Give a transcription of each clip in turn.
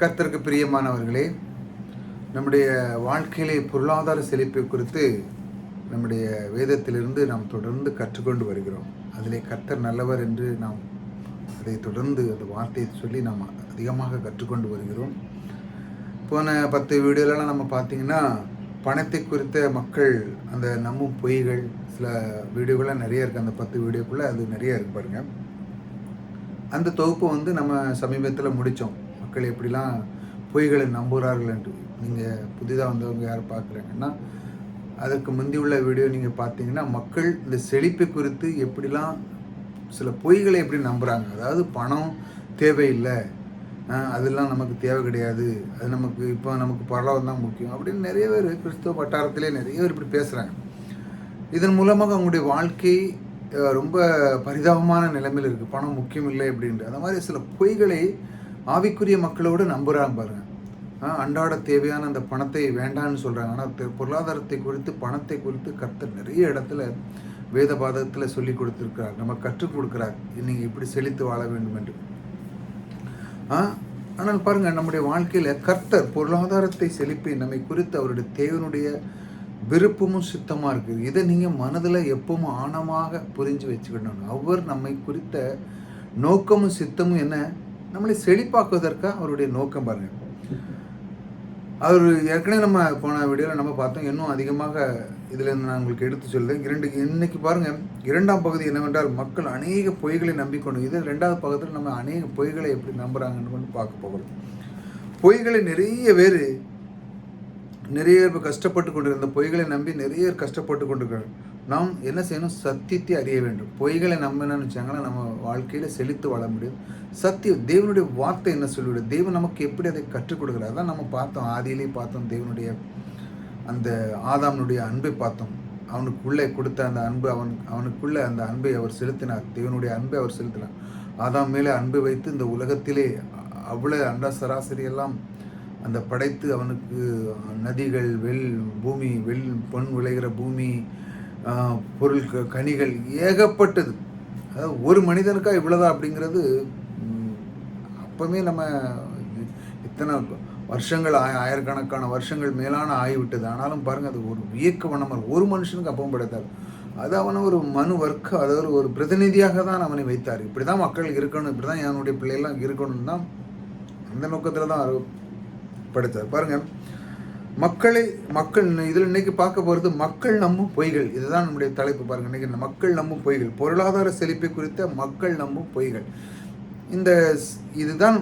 கர்த்தருக்கு பிரியமானவர்களே, நம்முடைய வாழ்க்கையிலே பொருளாதார செழிப்பை குறித்து நம்முடைய வேதத்திலிருந்து நாம் தொடர்ந்து கற்றுக்கொண்டு வருகிறோம். அதிலே கர்த்தர் நல்லவர் என்று நாம் அதை தொடர்ந்து அந்த வார்த்தையை சொல்லி நாம் அதிகமாக கற்றுக்கொண்டு வருகிறோம். போன 10 வீடியோலலாம் நம்ம பார்த்திங்கன்னா, பணத்தை குறித்த மக்கள் அந்த நம்பும் பொய்கள், சில வீடியோக்கெல்லாம் நிறைய இருக்குது. அந்த 10 வீடியோக்குள்ளே அது நிறைய இருக்கு பாருங்கள். அந்த தொகுப்பு நம்ம சமீபத்தில் முடித்தோம். மக்கள் எப்படிலாம் பொய்களை நம்புகிறார்கள் என்று. நீங்கள் புதிதாக வந்தவங்க யாரும் பார்க்குறாங்கன்னா, அதற்கு முந்தி உள்ள வீடியோ நீங்கள் பார்த்தீங்கன்னா, மக்கள் இந்த செழிப்பை குறித்து எப்படிலாம் சில பொய்களை எப்படி நம்புகிறாங்க. அதாவது பணம் தேவையில்லை, அதெல்லாம் நமக்கு தேவை கிடையாது, அது நமக்கு பரலோகம் தான் முக்கியம் அப்படின்னு நிறைய பேர் கிறிஸ்தவ வட்டாரத்திலே நிறைய பேர் இப்படி பேசுகிறாங்க. இதன் மூலமாக அவங்களுடைய வாழ்க்கை ரொம்ப பரிதாபமான நிலைமையில் இருக்குது. பணம் முக்கியம் இல்லை அப்படின்ட்டு அந்த மாதிரி சில பொய்களை ஆவிக்குரிய மக்களோடு நம்புகிறாங்க பாருங்கள். அன்றாட தேவையான அந்த பணத்தை வேண்டான்னு சொல்கிறாங்க. ஆனால் பொருளாதாரத்தை குறித்து, பணத்தை குறித்து கர்த்தர் நிறைய இடத்துல வேத பாதத்தில் சொல்லி கொடுத்துருக்கிறார், நம்ம கற்றுக் கொடுக்குறார், நீங்கள் இப்படி செழித்து வாழ வேண்டும் என்று. ஆனால் பாருங்கள், நம்முடைய வாழ்க்கையில் கர்த்தர் பொருளாதாரத்தை செழிப்பை நம்மை குறித்து அவருடைய தேவனுடைய விருப்பமும் சித்தமாக இருக்குது. இதை நீங்கள் மனதில் எப்பவும் ஆழமாக புரிஞ்சு வச்சுக்கணும். அவர் நம்மை குறித்த நோக்கமும் சித்தமும் என்ன? நம்மளை செழிப்பாக்குவதற்காக அவருடைய நோக்கம் பாருங்கள். அவர் ஏற்கனவே நம்ம போன வீடியோவில் நம்ம பார்த்தோம். இன்னும் அதிகமாக இதில் நான் உங்களுக்கு எடுத்து சொல்லுறேன். இன்னைக்கு பாருங்கள், 2ஆம் பகுதி என்னவென்றால், மக்கள் அநேக பொய்களை நம்பிக்கொண்டு. இது 2வது பகுதியில் நம்ம அநேக பொய்களை எப்படி நம்புகிறாங்கன்னு பார்க்க போகிறோம். பொய்களை நிறைய பேர் கஷ்டப்பட்டு கொண்டிருந்த பொய்களை நம்பி நிறைய பேர் கஷ்டப்பட்டு கொண்டிருக்கிறார். நாம் என்ன செய்யணும்? சத்தியத்தை அறிய வேண்டும். பொய்களை நம்பினு வச்சாங்கன்னா நம்ம வாழ்க்கையில் செழித்து வாழ முடியும். சத்தியம், தேவனுடைய வார்த்தை என்ன சொல்லிவிடும், தேவன் நமக்கு எப்படி அதை கற்றுக் கொடுக்குறாரு. அதான் நம்ம பார்த்தோம், ஆதியிலே பார்த்தோம். தேவனுடைய அந்த ஆதாமனுடைய அன்பை பார்த்தோம். அவனுக்குள்ளே கொடுத்த அந்த அன்பு, அவனுக்குள்ளே அந்த அன்பை அவர் செலுத்தினார். தேவனுடைய அன்பை அவர் செலுத்தினார். ஆதாம் மேலே அன்பை வைத்து இந்த உலகத்திலே அவ்வளோ அண்ட சராசரி எல்லாம் அந்த படைத்து அவனுக்கு நதிகள், பூமி, பொன் விளைகிற பூமி, பொருள், கனிகள் ஏகப்பட்டது. அதாவது ஒரு மனிதனுக்காக இவ்வளோதான் அப்படிங்கிறது அப்போவே நம்ம இத்தனை வருஷங்கள், ஆயிரக்கணக்கான வருஷங்கள் மேலான ஆகிவிட்டது. ஆனாலும் பாருங்கள், அது ஒரு வியக்க வண்ணமாக ஒரு மனுஷனுக்கு அப்பவும் படைத்தார். அது அவனை ஒரு மனு வர்க்க, அதாவது ஒரு பிரதிநிதியாக தான் அவனை வைத்தார். இப்படி தான் மக்கள் இருக்கணும், இப்படி தான் என்னுடைய பிள்ளைகள்லாம் இருக்கணும் தான், அந்த நோக்கத்தில் தான் படைத்தார். பாருங்கள், மக்கள் இதில் இன்னைக்கு பார்க்க போகிறது மக்கள் நம்பும் பொய்கள். இதுதான் நம்முடைய தலைப்பு. பாருங்கள், இன்னைக்கு மக்கள் நம்பும் பொய்கள், பொருளாதார செழிப்பை குறித்த மக்கள் நம்பும் பொய்கள். இதுதான்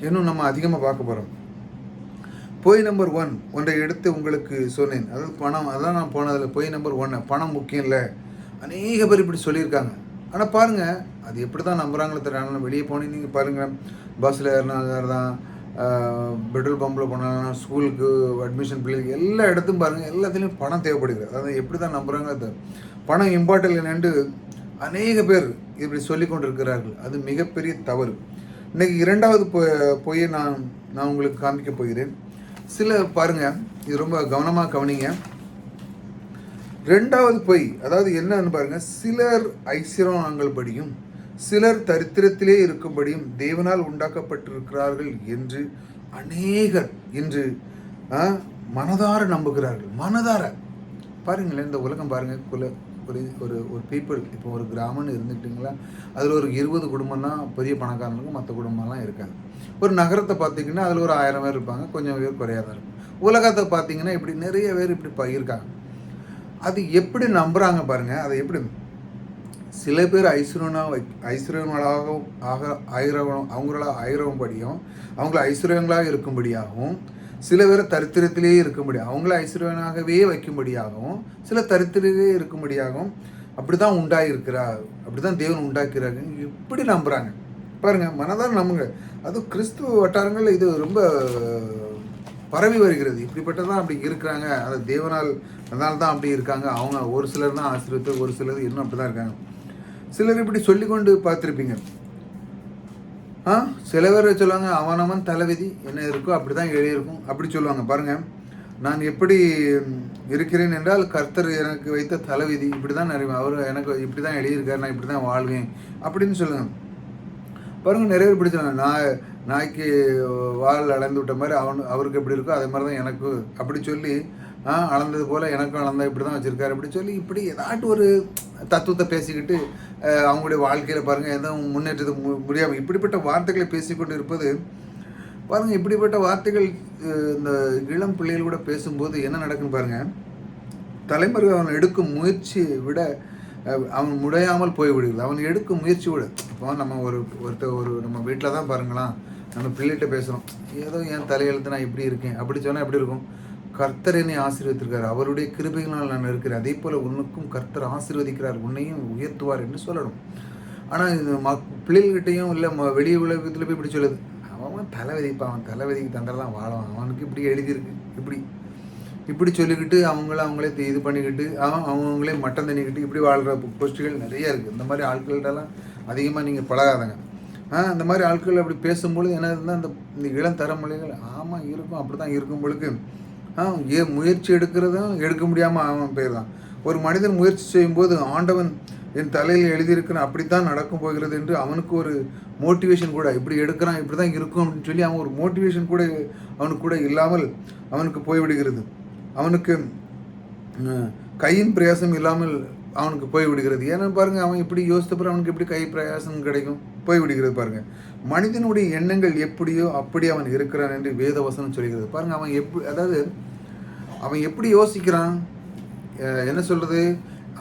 இன்னும் நம்ம அதிகமாக பார்க்க போகிறோம். பொய் நம்பர் 1 ஒன்றை எடுத்து உங்களுக்கு சொன்னேன். அதாவது பணம். அதான் நான் போனதில் பொய் நம்பர் 1, பணம் முக்கியம் இல்லை. அநேக பேர் இப்படி சொல்லியிருக்காங்க. ஆனால் பாருங்கள், அது எப்படி தான் நம்புகிறாங்களோ தெரியல. வெளியே போனீங்க நீங்கள் பாருங்கள், பஸ்ஸில் ஏறினா தான், பெட்ரோல் பம்பில் போனாலும், ஸ்கூலுக்கு அட்மிஷன், பிள்ளைக்கு எல்லா இடத்தும் பாருங்கள், எல்லாத்துலேயும் பணம் தேவைப்படுகிறது. அதாவது எப்படி தான் நம்புகிறாங்க, அது பணம் இம்பார்ட்டன்ட் என்னென்று அநேக பேர் இப்படி சொல்லி கொண்டிருக்கிறார்கள். அது மிகப்பெரிய தவறு. இன்றைக்கி 2வது பொய்யை நான் உங்களுக்கு காமிக்க போகிறேன். பாருங்கள், இது ரொம்ப கவனமாக கவனிங்க. 2வது பொய், அதாவது என்னன்னு பாருங்கள், சிலர் ஐஸ்வர்யவான்கள் படியும், சிலர் தரித்திரத்திலே இருக்கும்படியும் தேவனால் உண்டாக்கப்பட்டிருக்கிறார்கள் என்று அநேகர் இன்று மனதார நம்புகிறார்கள். மனதார பாருங்களேன், இந்த உலகம் பாருங்கள், ஒரு பீப்புள், இப்போ ஒரு கிராமம்னு இருந்துக்கிட்டிங்களா, அதில் ஒரு 20 குடும்பம் தான் பெரிய பணக்காரங்களுக்கும், மற்ற குடும்பம்லாம் இருக்காங்க. ஒரு நகரத்தை பார்த்திங்கன்னா அதில் ஒரு 1000 பேர் இருப்பாங்க, கொஞ்சம் பேர் குறையாக தான் இருக்கும். உலகத்தை பார்த்திங்கன்னா இப்படி நிறைய பேர் இப்படி இருக்காங்க. அது எப்படி நம்புகிறாங்க பாருங்கள். அதை எப்படி சில பேர் ஐஸ்வர்யங்களாகவும் அவங்களால ஆயிரம்படியும், அவங்கள ஐஸ்வர்யங்களாக இருக்கும்படியாகவும், சில பேர் தரித்திரத்திலேயே இருக்கும்படியாகவும், அவங்கள ஐஸ்வர்யனாகவே வைக்கும்படியாகவும், சில தரித்திரத்திலே இருக்கும்படியாகவும் அப்படி தான் உண்டாகிருக்கிறார், அப்படி தான் தேவன் உண்டாக்கிறாங்க. இப்படி நம்புகிறாங்க பாருங்கள். மனதார நம்புங்க. அதுவும் கிறிஸ்துவ வட்டாரங்களில் இது ரொம்ப பரவி வருகிறது. இப்படிப்பட்டதான் அப்படி இருக்கிறாங்க, அது தேவனால், அதனால தான் அப்படி இருக்காங்க. அவங்க ஒரு சிலர் தான் ஆசீர்வதித்து, ஒரு சிலர் இன்னும் அப்படி தான் இருக்காங்க. சிலர் இப்படி சொல்லிக்கொண்டு பார்த்துருப்பீங்க. சில பேர் சொல்லுவாங்க, அவனவன் தலைவிதி என்ன இருக்கோ அப்படி தான் எழுதியிருக்கும், அப்படி சொல்லுவாங்க. பாருங்கள், நான் எப்படி இருக்கிறேன் என்றால் கர்த்தர் எனக்கு வைத்த தலைவிதி இப்படி தான் நிறைய, அவர் எனக்கு இப்படி தான் எழுதியிருக்காரு, நான் இப்படி தான் வாழ்வேன் அப்படின்னு சொல்லுங்கள். பாருங்கள், நிறைய பேர் இப்படி சொல்லுவாங்க, நாய்க்கு வால் அளந்து விட்ட மாதிரி அவருக்கு எப்படி இருக்கோ அதே மாதிரி தான் எனக்கு அப்படி சொல்லி அளந்தது போல் எனக்கும் அளந்தா இப்படி தான் வச்சுருக்காரு அப்படி சொல்லி இப்படி ஏதாட்டும் ஒரு தத்துவத்தை பேசிக்கிட்டு அவங்களுடைய வாழ்க்கையில் பாருங்கள் எதுவும் முன்னேற்றத்துக்கு முடியாமல் இப்படிப்பட்ட வார்த்தைகளை பேசிக்கொண்டு இருப்பது பாருங்கள். இப்படிப்பட்ட வார்த்தைகள் இந்த இளம் பிள்ளைகள் கூட பேசும்போது என்ன நடக்குன்னு பாருங்கள். தலைமுறை அவன் எடுக்கும் முயற்சியை விட அவன் முடியாமல் போய்விடுகிறது. அவன் எடுக்கும் முயற்சி விட இப்போ நம்ம ஒரு நம்ம வீட்டில் தான் பாருங்களாம், நம்ம பிள்ளைகிட்ட பேசுகிறோம், ஏதோ என் தலையெழுத்து நான் இப்படி இருக்கேன் அப்படி சொன்னால் எப்படி இருக்கும்? கர்த்தர் என்னை ஆசீர்வதித்திருக்கார், அவருடைய கிருபைகளால் நான் இருக்கிறேன், அதே போல் உன்னுக்கும் கர்த்தர் ஆசீர்வதிக்கிறார், உன்னையும் உயர்த்துவார் என்று சொல்லணும். ஆனால் இது பிள்ளைகள்கிட்டையும் இல்லை வெளியே உலகத்தில் போய் இப்படி சொல்லுது, அவன் தலை விதிப்பான், அவன் தலை விதிக்கு தண்டெல்லாம் வாழவான், அவனுக்கு இப்படி எழுதியிருக்கு இப்படி சொல்லிக்கிட்டு அவங்களே இது பண்ணிக்கிட்டு அவங்களே மட்டம் தண்ணிக்கிட்டு இப்படி வாழ்கிற கோஷ்டிகள் நிறைய இருக்குது. இந்த மாதிரி ஆட்கள்கிட்டலாம் அதிகமாக நீங்கள் பழகாதங்க. அந்த மாதிரி ஆட்கள் அப்படி பேசும்பொழுது என்ன இருந்தால் இந்த இளம் தலைமுறைகள் ஆமாம் இருக்கும், அப்படி தான் இருக்கும் பொழுது முயற்சி எடுக்கிறதும் எடுக்க முடியாமல் அவன் பேர் தான். ஒரு மனிதன் முயற்சி செய்யும்போது ஆண்டவன் என் தலையில் எழுதியிருக்கிறான், அப்படித்தான் நடக்கும் போகிறது என்று அவனுக்கு ஒரு மோட்டிவேஷன் கூட, இப்படி எடுக்கிறான் இப்படி தான் இருக்கும் அப்படின்னு சொல்லி அவன் ஒரு மோட்டிவேஷன் கூட அவனுக்கு கூட இல்லாமல் அவனுக்கு போய்விடுகிறது. அவனுக்கு கையின் பிரயாசம் இல்லாமல் அவனுக்கு போய்விடுகிறது. ஏன்னா பாருங்கள், அவன் இப்படி யோசித்தப்பறம் அவனுக்கு எப்படி கை பிரயாசம் கிடைக்கும்? போய்விடுகிறது. பாருங்கள், மனிதனுடைய எண்ணங்கள் எப்படியோ அப்படி அவன் இருக்கிறான் என்று வேதவசனம் சொல்கிறது. பாருங்கள், அவன் எப்படி யோசிக்கிறான், என்ன சொல்கிறது,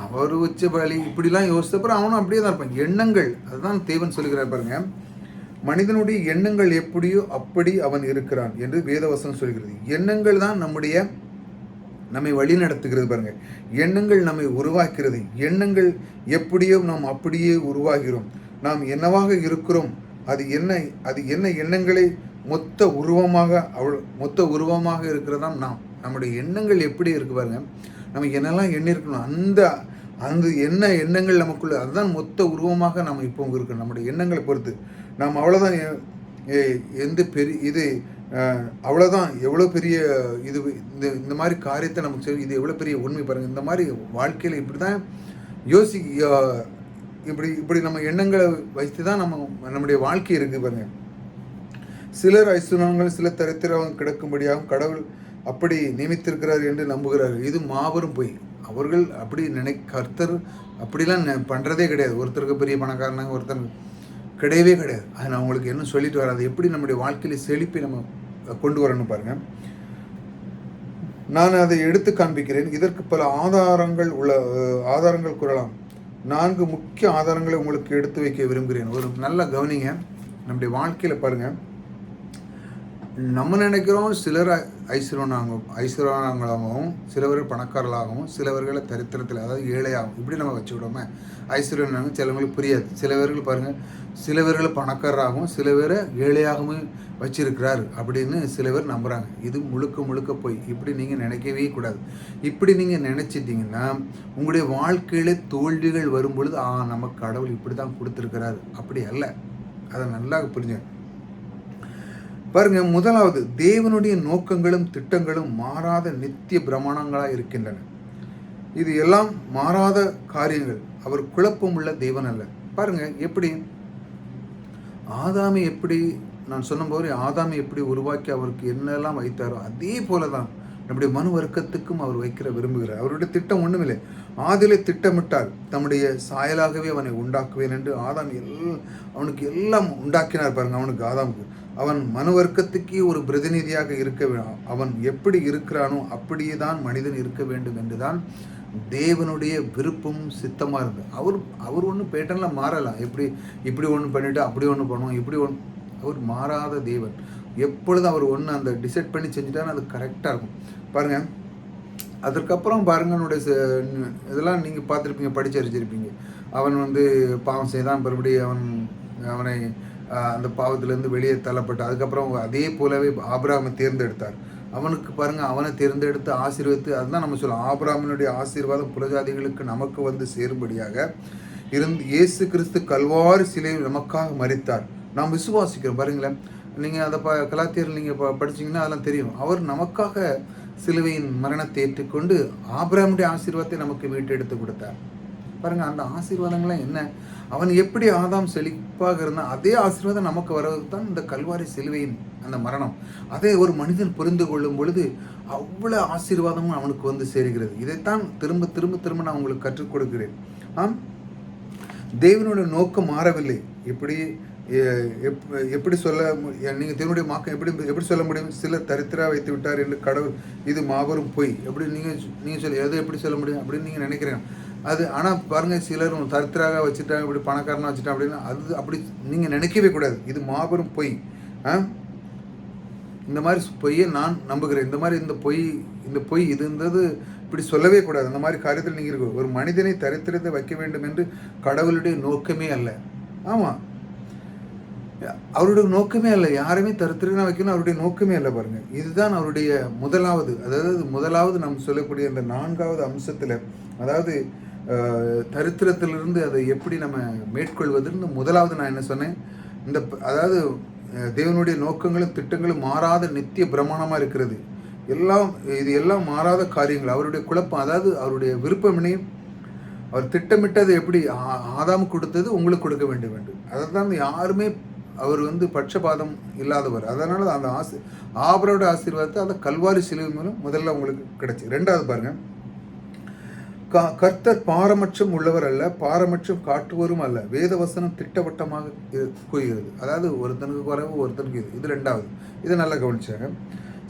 அவர் வச்ச வழி இப்படிலாம் யோசித்தப்பறம் அவனும் அப்படியே தான் இருப்பான். எண்ணங்கள், அதுதான் தேவன் சொல்கிறார். பாருங்கள், மனிதனுடைய எண்ணங்கள் எப்படியோ அப்படி அவன் இருக்கிறான் என்று வேதவசனம் சொல்கிறது. எண்ணங்கள் தான் நம்மை வழி நடத்துகிறது. பாருங்கள், எண்ணங்கள் நம்மை உருவாக்கிறது. எண்ணங்கள் எப்படியோ நாம் அப்படியே உருவாகிறோம். நாம் என்னவாக இருக்கிறோம், அது என்ன எண்ணங்களை மொத்த உருவமாக இருக்கிறதாம் நாம். நம்முடைய எண்ணங்கள் எப்படி இருக்கு பாருங்க, நம்ம என்னெல்லாம் எண்ணி இருக்கணும், அந்த எண்ணங்கள் நமக்குள்ள, அதுதான் மொத்த உருவமாக நம்ம இப்போ இருக்கணும். நம்முடைய எண்ணங்களை பொறுத்து நாம் அவ்வளோதான் அவ்வளோதான். எவ்வளோ பெரிய இந்த மாதிரி காரியத்தை நமக்கு செய்யும், இது எவ்வளோ பெரிய உண்மை பாருங்கள். இந்த மாதிரி வாழ்க்கையில் இப்படி தான் இப்படி நம்ம எண்ணங்களை வைத்து தான் நம்முடைய வாழ்க்கை இருக்குது பாருங்கள். சிலர் ஐஸ்வர்யங்கள், சில தரித்திரம் கிடக்கும்படியாகவும் கடவுள் அப்படி நியமித்திருக்கிறார் என்று நம்புகிறார்கள். இது மாபெரும் பொய். அவர்கள் அப்படி கர்த்தர் அப்படிலாம் பண்ணுறதே கிடையாது. ஒருத்தருக்கு பெரிய பணக்காரனாங்க, ஒருத்தருக்கு கிடையவே கிடையாது. அது நான் உங்களுக்கு என்ன சொல்லிட்டு வராது, எப்படி நம்முடைய வாழ்க்கையில் செழிப்பை நம்ம கொண்டு வரணும் பாருங்கள். நான் அதை எடுத்து காண்பிக்கிறேன். இதற்கு பல ஆதாரங்கள் கூறலாம். 4 முக்கிய ஆதாரங்களை உங்களுக்கு எடுத்து வைக்க விரும்புகிறேன். ஒரு நல்ல கவனிங்க. நம்முடைய வாழ்க்கையில் பாருங்கள், நம்ம நினைக்கிறோம் சிலர் ஐஸ்வர்யவான்களாகவும், சிலவர்கள் பணக்காரர்களாகவும், சிலவர்களை தரித்திரத்தில், அதாவது ஏழையாகும், இப்படி நம்ம வச்சு விடாமல் ஐஸ்வர்யவாங்க சிலவங்களுக்கு புரியாது. சிலவர்கள் பாருங்கள், சிலவர்களை பணக்காரராகவும் சில பேரை ஏழையாகவும் வச்சிருக்கிறார் அப்படின்னு சில பேர் நம்புகிறாங்க. இது முழுக்க போய். இப்படி நீங்கள் நினைக்கவே கூடாது. இப்படி நீங்கள் நினச்சிட்டிங்கன்னா உங்களுடைய வாழ்க்கையில் தோல்விகள் வரும் பொழுது நமக்கு கடவுள் இப்படி தான் கொடுத்துருக்கிறார், அப்படி அல்ல. அதை நல்லா புரிஞ்சுங்க. பாருங்க, முதலாவது, தேவனுடைய நோக்கங்களும் திட்டங்களும் மாறாத நித்திய பிரமாணங்களாக இருக்கின்றன. இது எல்லாம் மாறாத காரியங்கள். அவர் குழப்பம் உள்ள தேவன் அல்ல. பாருங்க, எப்படி ஆதாமை எப்படி நான் சொன்னபோது ஆதாமை எப்படி உருவாக்கி அவருக்கு என்னெல்லாம் வைத்தாரோ அதே போல தான் நம்முடைய மனு வர்க்கத்துக்கும் அவர் வைக்கிற விரும்புகிறார். அவருடைய திட்டம் ஒன்றுமில்லை. ஆதிலே திட்டமிட்டார், தம்முடைய சாயலாகவே அவனை உண்டாக்குவேன் என்று அவனுக்கு எல்லாம் உண்டாக்கினார். பாருங்க, அவனுக்கு ஆதாமுக்கு அவன் மனு வர்க்கத்துக்கே ஒரு பிரதிநிதியாக இருக்க வேண்டும். அவன் எப்படி இருக்கிறானோ அப்படியே தான் மனிதன் இருக்க வேண்டும் என்றுதான் தேவனுடைய விருப்பம் சித்தமாக இருந்தது. அவர் ஒன்று பேட்டர்னில் மாறலாம். இப்படி ஒன்று பண்ணிவிட்டு அப்படி ஒன்று பண்ணுவோம், அவர் மாறாத தேவன். எப்பொழுதும் அவர் ஒன்று அந்த டிசைட் பண்ணி செஞ்சுட்டாலும் அது கரெக்டாக இருக்கும். பாருங்கள், அதற்கப்புறம் பாருங்கள், என்னுடைய இதெல்லாம் நீங்கள் பார்த்துருப்பீங்க, படிச்சரிச்சிருப்பீங்க. அவன் பாவம் செய்தான், மறுபடியும் அவனை அந்த பாவத்திலேருந்து வெளியே தள்ளப்பட்டு அதுக்கப்புறம் அதே போலவே ஆபிரகாமை தேர்ந்தெடுத்தார். அவனுக்கு பாருங்கள், அவனை தேர்ந்தெடுத்து ஆசீர்வதித்து, அதுதான் நம்ம சொல்லலாம், ஆபிரகாமினுடைய ஆசீர்வாதம் புறஜாதிகளுக்கு நமக்கு சேரும்படியாக இருந்து இயேசு கிறிஸ்து கல்வாரி சிலையில் நமக்காக மரித்தார். நாம் விசுவாசிக்கிறோம். பாருங்களேன், நீங்கள் அதை கலாத்தியர்கள் நீங்கள் படிச்சிங்கன்னா அதெல்லாம் தெரியும். அவர் நமக்காக சிலுவையின் மரணத்தை ஏற்றுக்கொண்டு ஆபிரகாமுடைய ஆசீர்வாதத்தை நமக்கு மீட்டெடுத்து கொடுத்தார். பாருங்கள், அந்த ஆசீர்வாதங்கள்லாம் என்ன? அவன் எப்படி ஆதாம் செழிப்பாக இருந்தான், அதே ஆசீர்வாதம் நமக்கு வருவது தான் இந்த கல்வாரி சிலுவையின் அந்த மரணம். அதை ஒரு மனிதன் புரிந்து கொள்ளும் பொழுது அவ்வளோ ஆசீர்வாதமும் அவனுக்கு வந்து சேருகிறது. இதைத்தான் திரும்ப திரும்ப திரும்ப நான் உங்களுக்கு கற்றுக் கொடுக்கிறேன். ஆம், தேவனுடைய நோக்கம் மாறவில்லை. எப்படி எப்படி சொல்ல நீங்கள் தேவனுடைய மாக்கம் எப்படி சொல்ல முடியும்? சிலர் தரித்திரா வைத்து விட்டார் என்று கடவுள், இது மாபெரும் பொய். எப்படி நீங்கள் சொல்ல எதை எப்படி சொல்ல முடியும் அப்படின்னு நீங்கள் நினைக்கிறீங்க. அது ஆனால் பாருங்கள், சிலர் தரித்திராக வச்சுட்டாங்க, இப்படி பணக்காரனாக வச்சுட்டாங்க அப்படின்னா அது அப்படி நீங்கள் நினைக்கவே கூடாது. இது மாபெரும் பொய். இந்த மாதிரி பொய்யை நான் நம்புகிறேன். இந்த பொய் இது இருந்தது இப்படி சொல்லவே கூடாது. அந்த மாதிரி காரியத்தில் நீங்கள் இருக்கும். ஒரு மனிதனை தரித்திரத்தை வைக்க வேண்டும் என்று கடவுளுடைய நோக்கமே அல்ல. ஆமாம், அவருடைய நோக்கமே அல்ல. யாருமே தரித்திரனா வைக்கணும் அவருடைய நோக்கமே அல்ல. பாருங்கள், இதுதான் அவருடைய முதலாவது நாம் சொல்லக்கூடிய இந்த 4வது அம்சத்தில், அதாவது தரித்திரத்திலிருந்து அதை எப்படி நம்ம மேற்கொள்வதுன்னு முதலாவது நான் என்ன சொன்னேன், அதாவது தேவனுடைய நோக்கங்களும் திட்டங்களும் மாறாத நித்திய பிரமாணமாக இருக்கிறது. இது எல்லாம் மாறாத காரியங்கள். அவருடைய குழப்பம், அதாவது அவருடைய விருப்பமினையும் அவர் திட்டமிட்டது எப்படி ஆதாம் கொடுத்தது உங்களுக்கு கொடுக்க வேண்டும். அதை தான் யாருமே அவர் பட்சபாதம் இல்லாதவர். அதனால அந்த ஆபரோட ஆசீர்வாதத்தை அந்த கல்வாரி சிலுவை மூலம் முதல்ல உங்களுக்கு கிடைச்சி. 2வது பாருங்க, கர்த்தர் பாரபட்சம் உள்ளவர் அல்ல, பாரபட்சம் காட்டுவரும் அல்ல. வேத வசனம் திட்டவட்டமாக கூறுகிறது. அதாவது ஒருத்தனுக்கு குறைவு, ஒருத்தனுக்கு இது 2வது. இதை நல்லா கவனிச்சாங்க.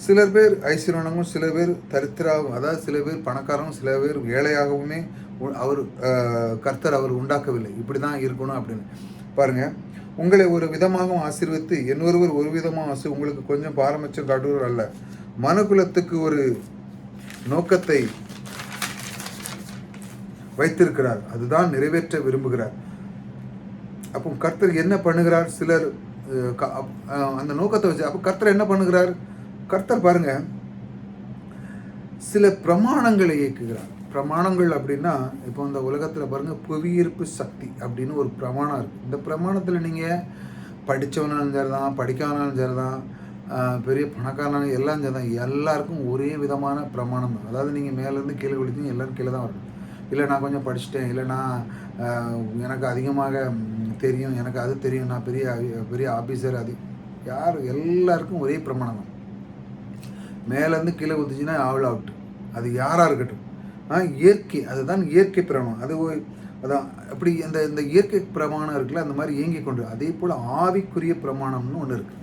சிலர் பேர் ஐஸ்வர்யனும், சில பேர் தரித்திராகவும், அதாவது சில பேர் பணக்காரவும், சில பேர் ஏழையாகவுமே கர்த்தர் அவர் உண்டாக்கவில்லை. இப்படி தான் இருக்கணும் அப்படின்னு. பாருங்க, உங்களை ஒரு விதமாக ஆசீர்வித்து இன்னொருவர் ஒரு விதமாக உங்களுக்கு கொஞ்சம் பாரபட்சம் காட்டுவர் அல்ல. மனுக்குலத்துக்கு ஒரு நோக்கத்தை வைத்திருக்கிறார், அதுதான் நிறைவேற்ற விரும்புகிறார். அப்போ கர்த்தர் என்ன பண்ணுகிறார்? சிலர் அந்த நோக்கத்தை வச்சு அப்போ கர்த்தர் என்ன பண்ணுகிறார்? கர்த்தர் பாருங்க, சில பிரமாணங்களை இயக்குகிறார். பிரமாணங்கள் அப்படின்னா, இப்போ இந்த உலகத்தில் பாருங்கள், புவியீர்ப்பு சக்தி அப்படின்னு ஒரு பிரமாணம் இருக்குது. இந்த பிரமாணத்தில் நீங்கள் படித்தவனாலும் சரிதான், படிக்காதனாலும் சரிதான், பெரிய பணக்காரனாலும் எல்லாம் சரிதான், எல்லாருக்கும் ஒரே விதமான பிரமாணம் தான். அதாவது நீங்கள் மேலேருந்து கீழே குளித்தீங்க, எல்லோரும் கீழே தான் வரணும். இல்லை நான் கொஞ்சம் படிச்சுட்டேன், இல்லை நான் எனக்கு அதிகமாக தெரியும், எனக்கு அது தெரியும், நான் பெரிய பெரிய ஆஃபீஸர், எல்லாருக்கும் ஒரே பிரமாணம் தான். மேலேருந்து கீழே குதிச்சுன்னா ஆள் அவுட். அது யாராக இருக்கட்டும். இயற்கை, அதுதான் இயற்கை பிரமாணம். அதான் அப்படி இந்த இயற்கை பிரமாணம் இருக்குல்ல, அந்த மாதிரி இயங்கி கொண்டு. அதே போல் ஆவிக்குரிய பிரமாணம்னு ஒன்று இருக்குது.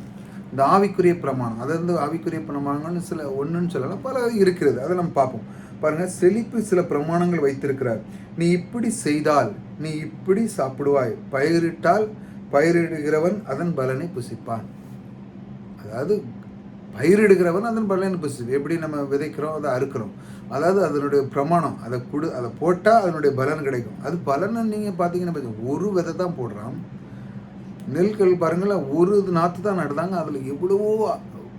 இந்த ஆவிக்குரிய பிரமாணம், அதாவது ஆவிக்குரிய பிரமாணங்கள்னு சில ஒன்றுன்னு சொல்லலாம், பல இருக்கிறது. அதை நம்ம பார்ப்போம். பாருங்கள், செழிப்பு சில பிரமாணங்கள் வைத்திருக்கிறார். நீ இப்படி செய்தால் நீ இப்படி சாப்பிடுவாய், பயிரிட்டால் பயிரிடுகிறவன் அதன் பலனை புசிப்பான். அதாவது பயிரிடுகிறவன் அதன் பலனை புசிப்பான். எப்படி நம்ம விதைக்கிறோம், அதை அறுக்கிறோம், அதாவது அதனுடைய பிரமாணம். அதை போட்டால் அதனுடைய பலன் கிடைக்கும். அது பலனை நீங்கள் பார்த்தீங்கன்னா, ஒரு விதை தான் போடுறான். நெல்கள் பாருங்களேன், ஒரு நாற்று தான் நடுதாங்க, அதில் எவ்வளவோ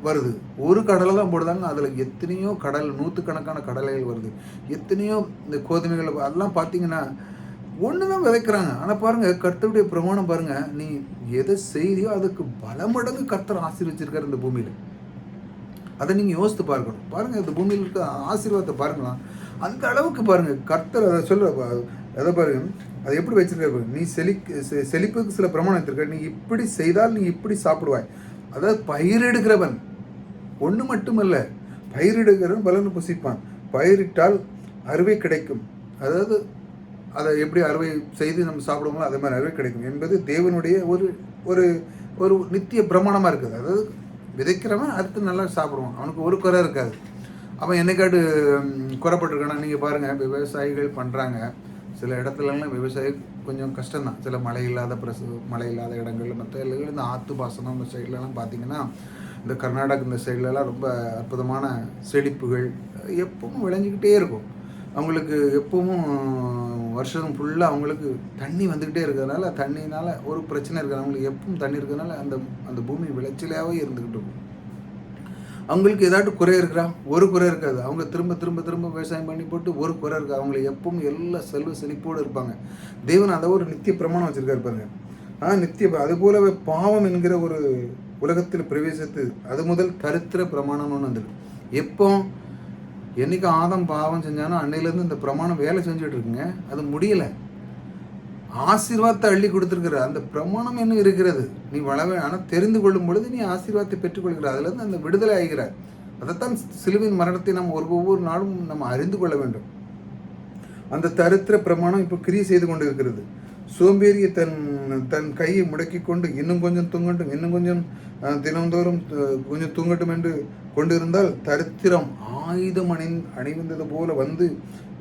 வருது. ஒரு கடலை தான் போடுதாங்க, அதில் எத்தனையோ நூற்றுக்கணக்கான கடலைகள் வருது. எத்தனையோ இந்த கோதுமைகள் அதெல்லாம் பார்த்தீங்கன்னா ஒன்று தான் விதைக்கிறாங்க. ஆனால் பாருங்கள், கர்த்தருடைய பிரமாணம் பாருங்கள், நீ எதை செய்தியோ அதுக்கு பல மடங்கு கர்த்தர் ஆசீர்வச்சிருக்காரு இந்த பூமியில். அதை நீங்கள் யோசித்து பார்க்கணும். பாருங்கள், இந்த பூமியில் இருக்க ஆசீர்வாதத்தை பாருங்களா, அந்த அளவுக்கு பாருங்கள் கர்த்தர் அதை அதை பாருங்க, அதை எப்படி வச்சிருக்காரு. நீ செழிப்புக்கு சில பிரமாணம் வச்சிருக்க. நீ இப்படி செய்தால் நீ இப்படி சாப்பிடுவாய். அதாவது பயிரிடுகிறவன் ஒன்று மட்டுமல்ல, பயிரிடுகிறவன் பலன் புசிப்பான். பயிரிட்டால் அறுவை கிடைக்கும். அதாவது அதை எப்படி அறுவை செய்து நம்ம சாப்பிடுவோமோ அதே மாதிரி அறுவை கிடைக்கும் என்பது தேவனுடைய ஒரு ஒரு ஒரு நித்திய பிரமாணமாக இருக்குது. அதாவது விதைக்கிறவன் அடுத்து நல்லா சாப்பிடுவான், அவனுக்கு ஒரு குறை இருக்காது. அவன் என்னைக்காட்டு குறைப்பட்டிருக்கானா? நீங்கள் பாருங்கள், விவசாயிகள் பண்ணுறாங்க. சில இடத்துலலாம் விவசாயம் கொஞ்சம் கஷ்டம்தான். சில மழை இல்லாத இடங்கள்ல, மற்ற இடங்கள் இந்த ஆற்று பாசனம் இந்த சைட்லலாம் பார்த்திங்கன்னா, இந்த கர்நாடகா இந்த சைட்லலாம் ரொம்ப அற்புதமான செழிப்புகள் எப்பவும் விளைஞ்சிக்கிட்டே இருக்கும். அவங்களுக்கு எப்பவும் வருஷம் ஃபுல்லாக அவங்களுக்கு தண்ணி வந்துக்கிட்டே இருக்கிறதுனால, தண்ணினால் ஒரு பிரச்சனை இருக்குது. அவங்களுக்கு எப்பவும் தண்ணி இருக்கிறதுனால அந்த பூமி விளைச்சலாகவே இருந்துக்கிட்டு இருக்கும். அவங்களுக்கு ஏதாட்டும் குறை இருக்கிறா? ஒரு குறை இருக்காது. அவங்க திரும்ப திரும்ப திரும்ப விவசாயம் பண்ணி போட்டு ஒரு குறை இருக்காது. அவங்களுக்கு எப்பவும் எல்லா செழிப்போடு இருப்பாங்க. தேவன் அதை ஒரு நித்திய பிரமாணம் வச்சுருக்காரு பாருங்க. நித்திய அதுபோலவே பாவம் என்கிற ஒரு உலகத்தில் பிரவேசித்து அது முதல் தரித்திர பிரமாணம்னு ஒன்று வந்துருக்கு. எப்போ என்றைக்கு ஆதம் பாவம் செஞ்சானோ அன்னையிலேருந்து இந்த பிரமாணம் வேலை செஞ்சுட்டு இருக்குங்க. அது முடியலை. ஆசீர்வாதத்தை அள்ளி கொடுத்துருக்கிற அந்த பிரமாணம் என்ன இருக்கிறது. நீ வளவே ஆனால் தெரிந்து கொள்ளும் பொழுது நீ ஆசீர்வாதத்தை பெற்றுக்கொள்கிற. அதுலேருந்து அந்த விடுதலை ஆகிறார். அதைத்தான் சிலுவையின் மரணத்தை நம்ம ஒவ்வொரு நாளும் நம்ம அறிந்து கொள்ள வேண்டும். அந்த தரித்திர பிரமாணம் இப்போ கிரியை செய்து கொண்டு இருக்கிறது. சோம்பேறியை தன் கையை முடக்கி கொண்டு இன்னும் கொஞ்சம் தூங்கட்டும், இன்னும் கொஞ்சம் தினந்தோறும் கொஞ்சம் தூங்கட்டும் என்று கொண்டிருந்தால் தரித்திரம் ஆயுதம் அணிந்தது போல வந்து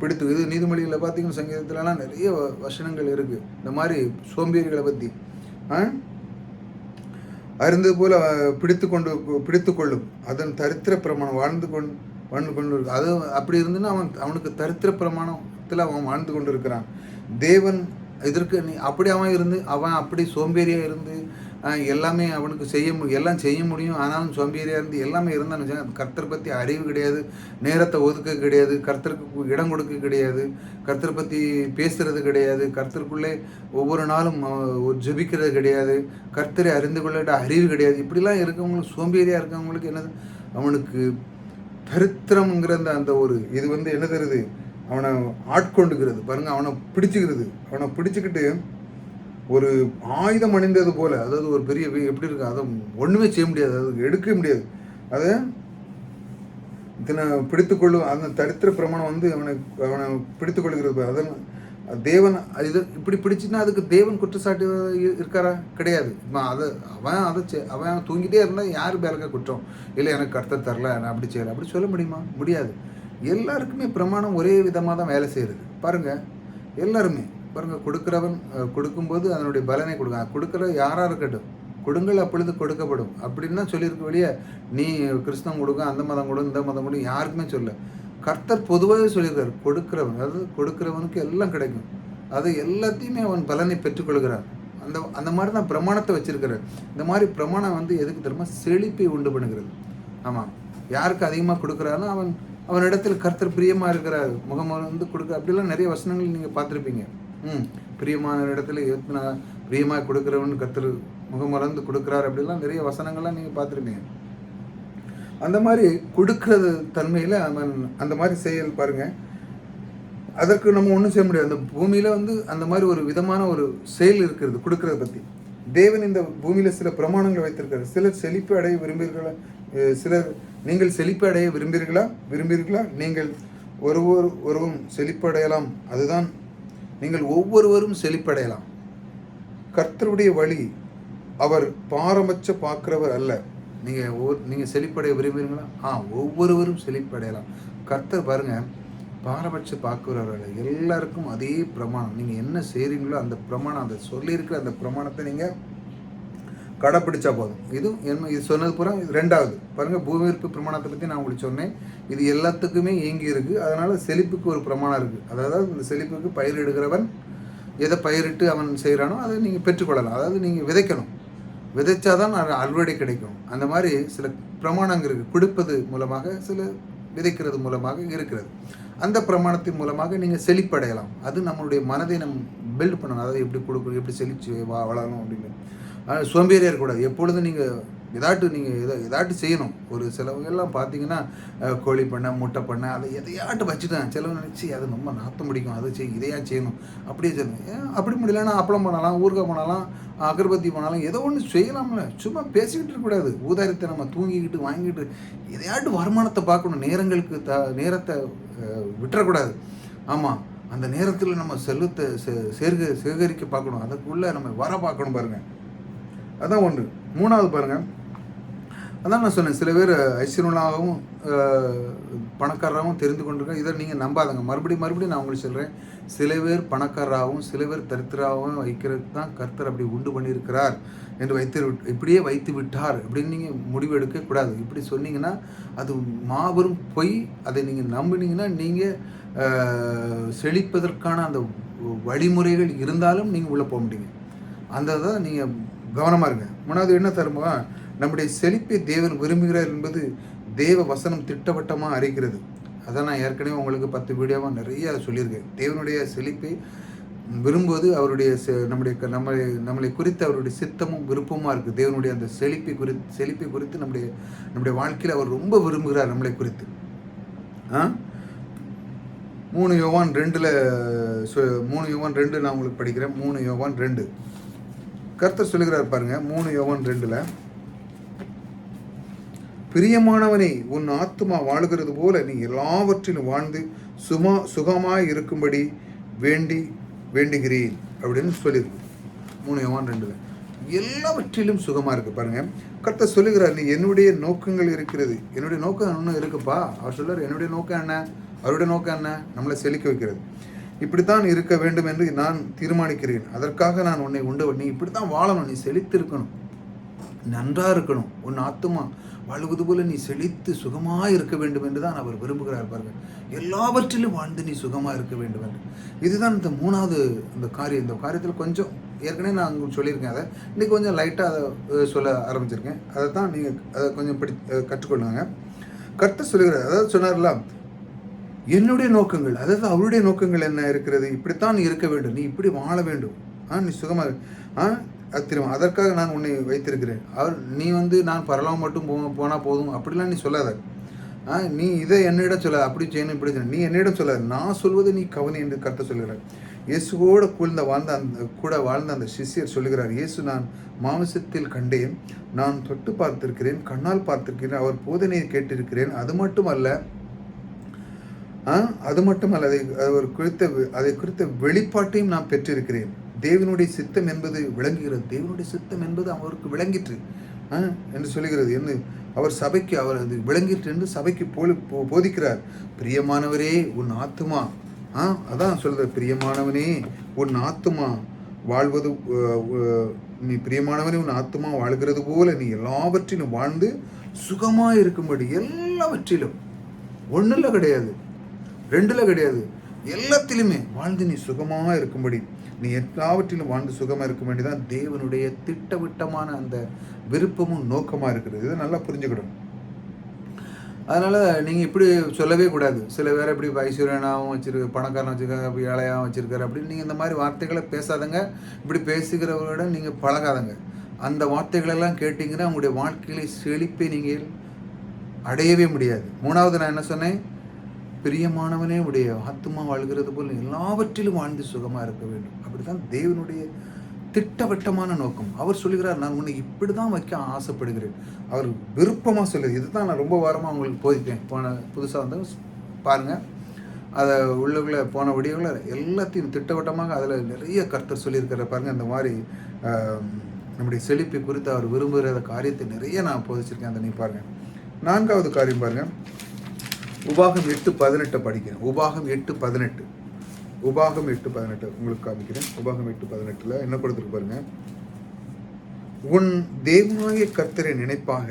பிடித்து. இது நீதிமொழிகளில் பார்த்தீங்கன்னா சங்கீதத்துலலாம் நிறைய வசனங்கள் இருக்குது இந்த மாதிரி சோம்பேறிகளை பற்றி. அறிந்தது போல பிடித்து கொள்ளும் அதன் தரித்திர பிரமாணம் வாழ்ந்து கொண்டு அது அப்படி இருந்துன்னா அவனுக்கு தரித்திர பிரமாணத்தில் அவன் வாழ்ந்து கொண்டு இருக்கிறான். தேவன் இதற்கு அப்படி அவன் அப்படி சோம்பேறியாக இருந்து எல்லாமே அவனுக்கு எல்லாம் செய்ய முடியும். ஆனாலும் சோம்பேறியாக இருந்து எல்லாமே இருந்தான்னு கர்த்தரை பற்றி அறிவு கிடையாது, நேரத்தை ஒதுக்க கிடையாது, கர்த்தருக்கு இடம் கொடுக்க கிடையாது, கர்த்தரை பற்றி பேசுறது கிடையாது, கர்த்தருக்குள்ளே ஒவ்வொரு நாளும் ஜெபிக்கிறது கிடையாது, கர்த்தரை அறிந்து கொள்ள அறிவு கிடையாது. இப்படிலாம் இருக்கவங்களுக்கு, சோம்பேறியாக இருக்கவங்களுக்கு என்னது, அவனுக்கு தரித்திரம்ங்கிற அந்த ஒரு இது என்ன தருது, அவனை ஆட்கொண்டுக்கிறது பாருங்கள், அவனை பிடிச்சிக்கிட்டு ஒரு ஆயுதம் அணிந்தது போல. அதாவது ஒரு பெரிய எப்படி இருக்கு, அதை ஒன்றுமே செய்ய முடியாது, அது எடுக்க முடியாது. அதை பிடித்துக்கொள்ளும் அந்த தரித்திர பிரமாணம் அவனை பிடித்துக்கொள்கிறது. அதன் தேவன் இது இப்படி பிடிச்சுன்னா அதுக்கு தேவன் குற்றச்சாட்டு இருக்காரா? கிடையாது. அவன் தூங்கிட்டே இருந்தால் யார் பேருக்க குற்றம்? இல்லை எனக்கு கர்த்தர் தரல, நான் அப்படி செய்யலை, அப்படி சொல்ல முடியுமா? முடியாது. எல்லாருக்குமே பிரமாணம் ஒரே விதமாக தான் வேலை செய்கிறது பாருங்கள். எல்லாருமே பாருங்கள், கொடுக்குறவன் கொடுக்கும்போது அதனுடைய பலனை கொடுக்குற யாராக இருக்கட்டும், கொடுங்கள் அப்பொழுது கொடுக்கப்படும் அப்படின்னு தான் சொல்லியிருக்க வெளியே. நீ கிறிஸ்தவம் கொடுங்க, அந்த மதம் கொடு, இந்த மதம் கொடு, யாருக்குமே சொல்ல. கர்த்தர் பொதுவாகவே சொல்லியிருக்காரு, கொடுக்குறவன், அதாவது கொடுக்குறவனுக்கு எல்லாம் கிடைக்கும், அது எல்லாத்தையுமே அவன் பலனை பெற்றுக்கொள்கிறான். அந்த மாதிரி தான் பிரமாணத்தை வச்சிருக்கிறார். இந்த மாதிரி பிரமாணம் எதுக்கு தெரியுமா? செழிப்பை உண்டு பண்ணுகிறது. ஆமாம், யாருக்கு அதிகமாக கொடுக்குறானோ அவனிடத்தில் கர்த்தர் பிரியமாக இருக்கிறார், முகம் கொடுக்க, அப்படிலாம் நிறைய வசனங்கள் நீங்கள் பார்த்துருப்பீங்க. பிரியமான இடத்துல பிரியமாக கொடுக்குறவன் கர்த்தர் முகமறந்து கொடுக்குறார், அப்படிலாம் நிறைய வசனங்கள்லாம் நீங்கள் பார்த்துருப்பீங்க. அந்த மாதிரி கொடுக்கறது தன்மையில் அவன் அந்த மாதிரி செயல் பாருங்கள். அதற்கு நம்ம ஒன்றும் செய்ய முடியாது. அந்த பூமியில் அந்த மாதிரி ஒரு விதமான ஒரு செயல் இருக்கிறது கொடுக்கறத பற்றி. தேவன் இந்த பூமியில் சில பிரமாணங்களை வைத்திருக்காரு. சிலர் செழிப்பு அடைய விரும்புகிறீர்களா? நீங்கள் செழிப்பு அடைய விரும்புகிறீர்களா? நீங்கள் ஒருவரும் செழிப்படையலாம். அதுதான், நீங்கள் ஒவ்வொருவரும் செழிப்படையலாம். கர்த்தருடைய வழி அவர் பாரபட்ச பார்க்கிறவர் அல்ல. நீங்கள் செழிப்படைய விரும்புகிறீங்களா? ஒவ்வொருவரும் செழிப்படையலாம். கர்த்தர் பாருங்கள், பாரபட்ச பார்க்கிறவர் அல்ல. எல்லாருக்கும் அதே பிரமாணம். நீங்கள் என்ன செய்கிறீங்களோ அந்த பிரமாணம், அந்த சொல்லியிருக்கிற அந்த பிரமாணத்தை நீங்கள் கடைப்பிடிச்சா போதும். இது சொன்னது பூரா ரெண்டாவது பாருங்கள், பூமியிருப்பு பிரமாணத்தை பற்றி நான் உங்களுக்கு சொன்னேன். இது எல்லாத்துக்குமே இயங்கி இருக்குது. அதனால் செழிப்புக்கு ஒரு பிரமாணம் இருக்குது. அதாவது இந்த செழிப்புக்கு பயிரிடுகிறவன் எதை பயிரிட்டு அவன் செய்கிறானோ அதை நீங்கள் பெற்றுக்கொள்ளலாம். அதாவது நீங்கள் விதைக்கணும், விதைச்சாதான் அறுவடை கிடைக்கும். அந்த மாதிரி சில பிரமாணங்கள் இருக்குது. கொடுப்பது மூலமாக, சில விதைக்கிறது மூலமாக இருக்கிறது. அந்த பிரமாணத்தின் மூலமாக நீங்கள் செழிப்படையலாம். அது நம்மளுடைய மனதை பில்ட் பண்ணணும். அதாவது எப்படி கொடுக்கணும், எப்படி செழிச்சு வளரணும் அப்படின்னு. சோம்பேறியாக இருக்கக்கூடாது. எப்பொழுதும் நீங்கள் எதாட்டு செய்யணும். ஒரு சிலவங்கெல்லாம் பார்த்தீங்கன்னா கோழி பண்ணை, முட்டை பண்ணை, அதை எதையாட்டு வச்சுட்டேன். சிலவங்க நினச்சி அது ரொம்ப நாத்தம் பிடிக்கும், அதை இதையா செய்யணும், அப்படியே செய்யணும். அப்படி முடியலன்னா அப்பளம் பண்ணலாம், ஊறுகாய் பண்ணலாம், அகர்பத்தி பண்ணலாம், ஏதோ ஒன்று செய்யலாம்ல. சும்மா பேசிக்கிட்டு இருக்கக்கூடாது. ஊதாரித்தை நம்ம தூங்கிக்கிட்டு வாங்கிட்டு எதையாட்டு வருமானத்தை பார்க்கணும். நேரத்தை விட்டுறக்கூடாது. ஆமாம், அந்த நேரத்தில் நம்ம செல்வத்தை சேகரிக்க பார்க்கணும். அதுக்குள்ளே நம்ம வர பார்க்கணும் பாருங்கள். அதான் ஒன்று. மூணாவது பாருங்கள், அதான் நான் சொன்னேன், சில பேர் ஐஸ்வர்யமாகவும் பணக்காரராகவும் தெரிந்து கொண்டிருக்கேன். இதை நீங்கள் நம்பாதங்க. மறுபடியும் நான் உங்களுக்கு சொல்கிறேன், சில பேர் பணக்காரராகவும் சில பேர் தரித்திராகவும் வைக்கிறது தான் கர்த்தர் அப்படி உண்டு பண்ணியிருக்கிறார் என்று இப்படியே வைத்து விட்டார் அப்படின்னு நீங்கள் முடிவு எடுக்கக்கூடாது. இப்படி சொன்னீங்கன்னா அது மாபெரும் பொய். அதை நீங்கள் நம்பினீங்கன்னா நீங்கள் செழிப்பதற்கான அந்த வழிமுறைகள் இருந்தாலும் நீங்கள் உள்ளே போக முடியுங்க. அந்த தான் நீங்கள் கவனமாக இருங்க. மூணாவது என்ன தருமா, நம்முடைய செழிப்பை தேவன் விரும்புகிறார் என்பது தேவ வசனம் திட்டவட்டமாக அறிகிறது. அதான் நான் ஏற்கனவே உங்களுக்கு 10 வீடியோவாக நிறைய அதை சொல்லியிருக்கேன். தேவனுடைய செழிப்பை விரும்புவது அவருடைய நம்மளை குறித்து அவருடைய சித்தமும் விருப்பமாக இருக்குது. தேவனுடைய அந்த செழிப்பை குறித்து நம்முடைய வாழ்க்கையில் அவர் ரொம்ப விரும்புகிறார் நம்மளை குறித்து. 3 யோவான் 2ல் 3 யோவான் 2 நான் உங்களுக்கு படிக்கிறேன். 3 யோவான் 2 கர்த்தர் சொல்லுகிறார் பாருங்க. 3 யோவான் 2ல், பிரியமானவனே, உன் ஆத்துமா வாழுகிறது போல நீ எல்லாவற்றிலும் வாழ்ந்து சுகமாய் இருக்கும்படி வேண்டுகிறேன் அப்படின்னு சொல்லியிருக்கு. 3 யோவான் 2ல் எல்லாவற்றிலும் சுகமாக இருக்கு பாருங்க. கர்த்தர் சொல்லுகிறார், நீ என்னுடைய நோக்கங்கள் இருக்கிறது. என்னுடைய நோக்கம் இன்னும் இருக்குப்பா. அவர் சொல்றார், என்னுடைய நோக்கம் என்ன? அவருடைய நோக்கம் என்ன? நம்மளை செழிக்க வைக்கிறது. இப்படித்தான் இருக்க வேண்டும் என்று நான் தீர்மானிக்கிறேன். அதற்காக நான் உன்னை நீ இப்படித்தான் வாழணும். நீ செழித்து இருக்கணும், நன்றாக இருக்கணும். உன் ஆத்துமா வாழ்வது போல நீ செழித்து சுகமாக இருக்க வேண்டும் என்று தான் அவர் விரும்புகிறார் பாருங்கள். எல்லாவற்றிலும் வாழ்ந்து நீ சுகமாக இருக்க வேண்டும் என்று. இதுதான் இந்த 3வது இந்த காரியத்தில் கொஞ்சம் ஏற்கனவே நான் உங்களுக்கு சொல்லியிருக்கேன். அதை இன்றைக்கி கொஞ்சம் லைட்டாக அதை சொல்ல ஆரம்பிச்சிருக்கேன். அதை தான் நீங்கள் அதை கொஞ்சம் கற்றுக்கொள்ளுங்க. கர்த்தர் சொல்லுகிறார், அதாவது சொன்னார்ல, என்னுடைய நோக்கங்கள், அதாவது அவருடைய நோக்கங்கள் என்ன இருக்கிறது? இப்படித்தான் நீ இருக்க வேண்டும், நீ இப்படி வாழ வேண்டும், நீ சுகமாக திரும்ப அதற்காக நான் உன்னை வைத்திருக்கிறேன். நீ நான் பரலோகம் மட்டும் போனால் போதும் அப்படிலாம் நீ சொல்லாத. நீ இதை என்னிடம் சொல்லாத, அப்படி செய்யணும் இப்படி செய்யணும் நீ என்னிடம் சொல்லாத. நான் சொல்வது நீ கவனி என்று கர்த்தர் சொல்லுகிறார். இயேசுவோடு கூட வாழ்ந்த அந்த சிஷ்யர் சொல்லுகிறார், இயேசு நான் மாமிசத்தில் கண்டேன், நான் தொட்டு பார்த்திருக்கிறேன், கண்ணால் பார்த்திருக்கிறேன், அவர் போதனையை கேட்டிருக்கிறேன். அது மட்டுமல்ல, அதை குறித்த வெளிப்பாட்டையும் நான் பெற்றிருக்கிறேன். தேவனுடைய சித்தம் என்பது விளங்குகிறது. தேவனுடைய சித்தம் என்பது அவருக்கு விளங்கிற்று என்று சொல்லுகிறது. என்று அவர் சபைக்கு அது விளங்கிற்று என்று சபைக்கு போதிக்கிறார். பிரியமானவரே, உன் ஆத்துமா அதான் சொல்கிறார், பிரியமானவனே உன் ஆத்துமா வாழ்வது நீ பிரியமானவனே உன் ஆத்துமா வாழ்கிறது போல நீ எல்லாவற்றிலும் வாழ்ந்து சுகமாக இருக்கும்படி, எல்லாவற்றிலும், 1ல் கிடையாது, 2ல் கிடையாது, எல்லாத்திலுமே வாழ்ந்து நீ சுகமாக இருக்கும்படி, நீ எல்லாவற்றிலும் வாழ்ந்து சுகமாக இருக்கும்படி தான் தேவனுடைய திட்டவட்டமான அந்த விருப்பமும் நோக்கமாக இருக்கிறது. இதை நல்லா புரிஞ்சுக்கிடணும். அதனால் நீங்கள் இப்படி சொல்லவே கூடாது. சில பேர் இப்படி ஐஸ்வர்யனாகவும் வச்சுருக்கு, பணக்காரன் வச்சுருக்காரு, அப்படி ஏழையாகவும் வச்சுருக்காரு அப்படின்னு நீங்கள் இந்த மாதிரி வார்த்தைகளை பேசாதங்க. இப்படி பேசுகிறவரோட நீங்கள் பழகாதங்க. அந்த வார்த்தைகளெல்லாம் கேட்டிங்கன்னா உங்களுடைய வாழ்க்கையில செழிப்பை நீங்கள் அடையவே முடியாது. 3வது நான் என்ன சொன்னேன்? பிரியமானவனே உடைய ஆத்துமா வாழ்கிறது போல் எல்லாவற்றிலும் வாழ்ந்து சுகமாக இருக்க வேண்டும். அப்படி தான் தேவனுடைய திட்டவட்டமான நோக்கம். அவர் சொல்லுகிறார், நான் உன்னை இப்படி தான் வைக்க ஆசைப்படுகிறேன். அவர் விருப்பமாக சொல்லுது. இதுதான் நான் ரொம்ப வாரமாக உங்களுக்கு போதிப்பேன். புதுசாக பாருங்கள், அதை உள்ளுக்குள்ளே போன வீடியோவில் எல்லாத்தையும் திட்டவட்டமாக அதில் நிறைய கர்த்தர் சொல்லியிருக்கிற பாருங்கள். அந்த மாதிரி நம்முடைய செழிப்பை குறித்து அவர் விரும்புகிற காரியத்தை நிறைய நான் போதிச்சிருக்கேன். அதை நீ பாருங்கள். 4வது காரியம் பாருங்கள், உபாகம் 8:18 படிக்கிறேன். உபாகம் 8:18 உங்களுக்கு காமிக்கிறேன். உபாகம் 8:18 என்ன கொடுத்துருக்கு பாருங்க. உன் தேவனாகிய கர்த்தரை நினைப்பாக,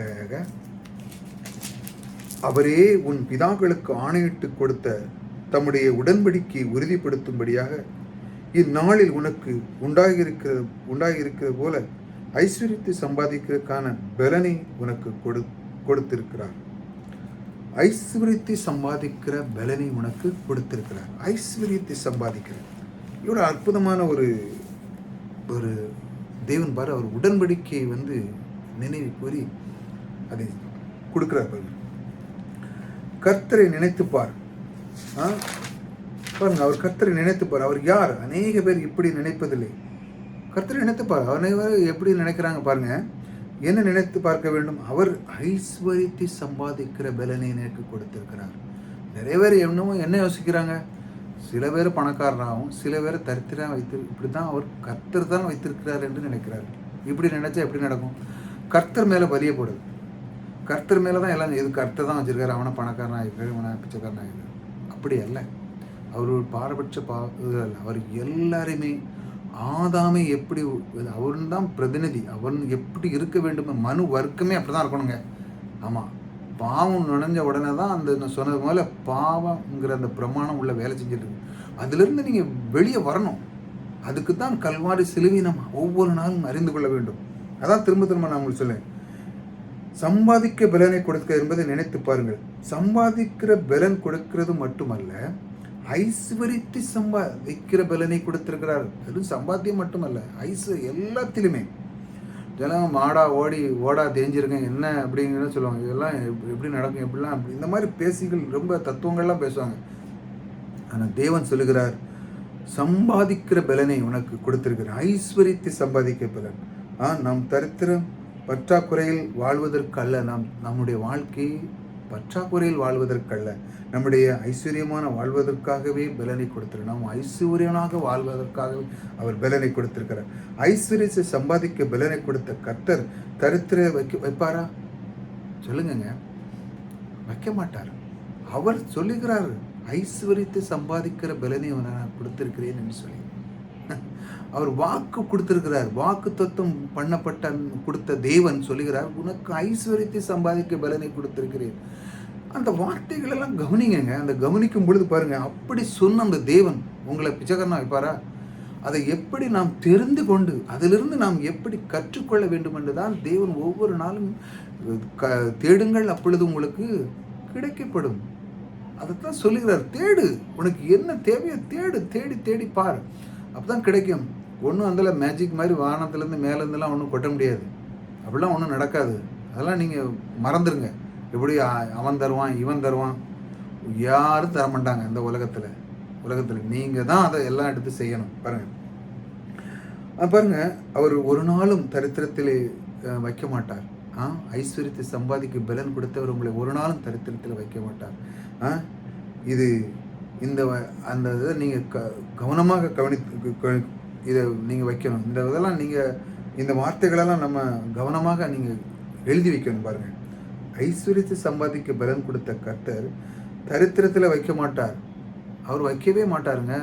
அவரே உன் பிதாக்களுக்கு ஆணையிட்டு கொடுத்த தம்முடைய உடன்படிக்கையை உறுதிப்படுத்தும்படியாக இந்நாளில் உனக்கு உண்டாகியிருக்கிறது போல ஐஸ்வர்யத்தை சம்பாதிக்கிறதுக்கான பலனை உனக்கு கொடுத்திருக்கிறார். ஐஸ்வர்யத்தை சம்பாதிக்கிற பலனை உனக்கு கொடுத்திருக்கிறார். ஐஸ்வர்யத்தை சம்பாதிக்கிற இவ்வளோ அற்புதமான ஒரு தேவன் பாரு. அவர் உடன்படிக்கையை நினைவு கூறி அதை கொடுக்கிறார். கர்த்தரை நினைத்துப்பார். பாருங்க, அவர் கர்த்தரை நினைத்துப்பார். அவர் யார்? அநேக பேர் இப்படி நினைப்பதில்லை. கர்த்தரை நினைத்துப்பார். அனைவரும் எப்படி நினைக்கிறாங்க பாருங்க. என்ன நினைத்து பார்க்க வேண்டும்? அவர் ஐஸ்வர்யத்தை சம்பாதிக்கிற பலனை எனக்கு கொடுத்திருக்கிறார். நிறைய பேர் என்ன யோசிக்கிறாங்க? சில பேர் பணக்காரராகவும் சில பேர் தரித்திரம் இப்படி தான் அவர் கர்த்தர் தான் வைத்திருக்கிறார் என்று நினைக்கிறார். இப்படி நினைச்சா எப்படி நடக்கும்? கர்த்தர் மேலே பலிய போடுது. கர்த்தர் மேலே தான் எல்லாம், இது கர்த்தர் தான் வச்சிருக்காரு, அவனை பணக்காரனாக இருக்கிறார், இவனை பிச்சைக்காரனாக இருக்கிறார். அப்படி அல்ல. அவர் ஒரு பாரபட்ச அவர் எல்லாருமே ஆதாமை எப்படி, அவன் தான் பிரதிநிதி, அவன் எப்படி இருக்க வேண்டும், மனு வர்க்கமே அப்படி தான் இருக்கணுங்க. ஆமாம், பாவம் நுழைஞ்ச உடனே தான் அந்த சொன்னது போல பாவங்கிற அந்த பிரமாணம் உள்ள வேலை செஞ்சுட்டு இருக்கு. அதுலேருந்து நீங்கள் வெளியே வரணும். அதுக்கு தான் கல்வாரி சிலுவை நம்ம ஒவ்வொரு நாளும் அறிந்து கொள்ள வேண்டும். அதான் திரும்ப நான் உங்களுக்கு சொல்லேன், சம்பாதிக்க பலனை கொடுக்க என்பதை நினைத்து பாருங்கள். சம்பாதிக்கிற பலன் கொடுக்கிறது மட்டுமல்ல, ஐஸ்வர்யத்தை சம்பாதிக்கிற பலனை கொடுத்திருக்கிறார். அது சம்பாத்தியம் மட்டுமல்ல, எல்லாத்திலுமே. இதெல்லாம் ஓடா தேஞ்சிருக்கேன் என்ன அப்படிங்கிறத சொல்லுவாங்க. இதெல்லாம் எப்படி நடக்கும், எப்படிலாம் அப்படி இந்த மாதிரி பேசிகள் ரொம்ப தத்துவங்கள்லாம் பேசுவாங்க. ஆனால் தேவன் சொல்லுகிறார், சம்பாதிக்கிற பலனை உனக்கு கொடுத்திருக்கிறேன். ஐஸ்வர்யத்தை சம்பாதிக்க பலன். நம் தரித்திரம் பற்றாக்குறையில் வாழ்வதற்கல்ல, நம்முடைய வாழ்க்கையை பற்றாக்குறையில் வாழ்வதற்கல்ல, நம்முடைய ஐஸ்வர்யமான வாழ்வதற்காகவே பலனை கொடுத்திருக்கிறார். நாம் ஐஸ்வர்யனாக வாழ்வதற்காகவே அவர் பலனை கொடுத்திருக்கிறார். ஐஸ்வர்யத்தை சம்பாதிக்க பலனை கொடுத்த கர்த்தர் தரித்திர வைப்பாரா? சொல்லுங்க, வைக்க மாட்டார். அவர் சொல்லுகிறார், ஐஸ்வர்யத்தை சம்பாதிக்கிற பலனை நான் கொடுத்திருக்கிறேன் என்று சொல்லி அவர் வாக்கு கொடுத்திருக்கிறார். வாக்கு தத்துவம் பண்ணப்பட்ட கொடுத்த தேவன் சொல்லுகிறார், உனக்கு ஐஸ்வர்யத்தை சம்பாதிக்க பலனை கொடுத்திருக்கிறேன். அந்த வார்த்தைகள் எல்லாம் கவனிங்க. அந்த கவனிக்கும் பொழுது பாருங்க, அப்படி சொன்ன அந்த தேவன் உங்களை பிச்சைக்காரனா வைப்பாரா? அதை எப்படி நாம் தெரிந்து கொண்டு அதிலிருந்து நாம் எப்படி கற்றுக்கொள்ள வேண்டும் என்றுதான் தேவன் ஒவ்வொரு நாளும் தேடுங்கள், அப்பொழுது உங்களுக்கு கிடைக்கப்படும். அதைத்தான் சொல்லுகிறார். தேடு, உனக்கு என்ன தேவையோ தேடு, தேடி தேடி பார், அப்போதான் கிடைக்கும். ஒன்றும் அதில் மேஜிக் மாதிரி வானத்துலேருந்து மேலேருந்துலாம் ஒன்றும் கொட்ட முடியாது. அப்படிலாம் ஒன்றும் நடக்காது. அதெல்லாம் நீங்கள் மறந்துடுங்க. எப்படி அவன் தருவான், இவன் தருவான், யாரும் தர மாட்டாங்க இந்த உலகத்தில். நீங்கள் தான் அதை எல்லாம் எடுத்து செய்யணும். பாருங்கள், பாருங்கள், அவர் ஒரு நாளும் தரித்திரத்தில் வைக்க மாட்டார். ஐஸ்வர்யத்தை சம்பாதிக்க பலன் கொடுத்தவர் உங்களை ஒரு நாளும் தரித்திரத்தில் வைக்க மாட்டார். இது இந்த அந்த இதை நீங்கள் கவனமாக இதை நீங்கள் வைக்கணும். இந்த இதெல்லாம் நீங்கள் இந்த வார்த்தைகளெல்லாம் நம்ம கவனமாக நீங்கள் எழுதி வைக்கணும். பாருங்கள், ஐஸ்வர்யத்தை சம்பாதிக்க பலன் கொடுத்த கர்த்தர் தரித்திரத்தில் வைக்க மாட்டார். அவர் வைக்கவே மாட்டாருங்க,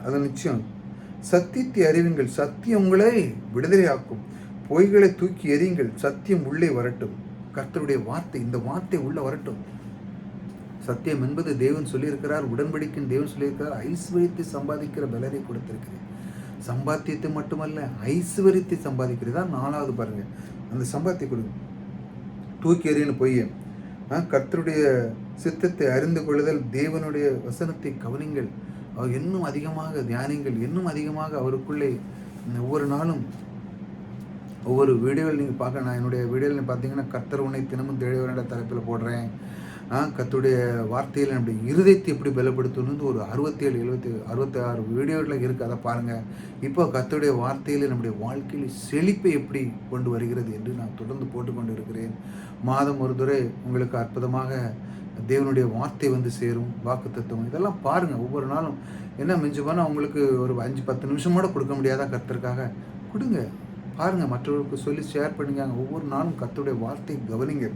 அது நிச்சயம். சத்தியத்தை அறிவுங்கள், சத்தியம் உங்களை விடுதலையாக்கும். பொய்களை தூக்கி எறியுங்கள், சத்தியம் உள்ளே வரட்டும். கர்த்தருடைய வார்த்தை, இந்த வார்த்தை உள்ள வரட்டும். சத்தியம் என்பது தேவன் சொல்லியிருக்கிறார், உடன்படிக்கையின் தேவன் சொல்லியிருக்கிறார், ஐஸ்வர்யத்தை சம்பாதிக்கிற பலனை கொடுத்திருக்கிறேன். சம்பாத்தியத்தை மட்டுமல்ல, ஐஸ்வர்யத்தை சம்பாதிக்கிறது தான் 4வது. பாருங்க, அந்த சம்பாத்திய கொடுங்க. தூக்கி எறியன்னு பொய்ய, கர்த்தருடைய சித்தத்தை அறிந்து கொள்ளுதல், தேவனுடைய வசனத்தை கவனிங்கள், அவர் இன்னும் அதிகமாக தியானிங்கள், இன்னும் அதிகமாக அவருக்குள்ளே ஒவ்வொரு நாளும் ஒவ்வொரு வீடியோவில் நீங்கள் பார்க்க. நான் என்னுடைய வீடியோவில் பார்த்தீங்கன்னா, கர்த்தர் உன்னை தினமும் தேடுகிற தலைப்பில் போடுறேன். கர்த்தருடைய வார்த்தையில் நம்முடைய இருதயத்தை எப்படி பலப்படுத்தணும்னு ஒரு 67, 66 வீடியோவில் இருக்குது. அதை பாருங்கள். இப்போ கர்த்தருடைய வார்த்தையில் நம்முடைய வாழ்க்கையில் செழிப்பை எப்படி கொண்டு வருகிறது என்று நான் தொடர்ந்து போட்டுக்கொண்டு இருக்கிறேன். மாதம் ஒரு முறை உங்களுக்கு அற்புதமாக தேவனுடைய வார்த்தை வந்து சேரும், வாக்கு தத்துவம், இதெல்லாம் பாருங்கள். ஒவ்வொரு நாளும் என்ன மிஞ்சி போனால் உங்களுக்கு ஒரு 5-10 நிமிஷமோட கொடுக்க முடியாதா? கர்த்தருக்காக கொடுங்க, பாருங்கள், மற்றவர்களுக்கு சொல்லி ஷேர் பண்ணுங்க. ஒவ்வொரு நாளும் கர்த்தருடைய வார்த்தை கவனிங்க.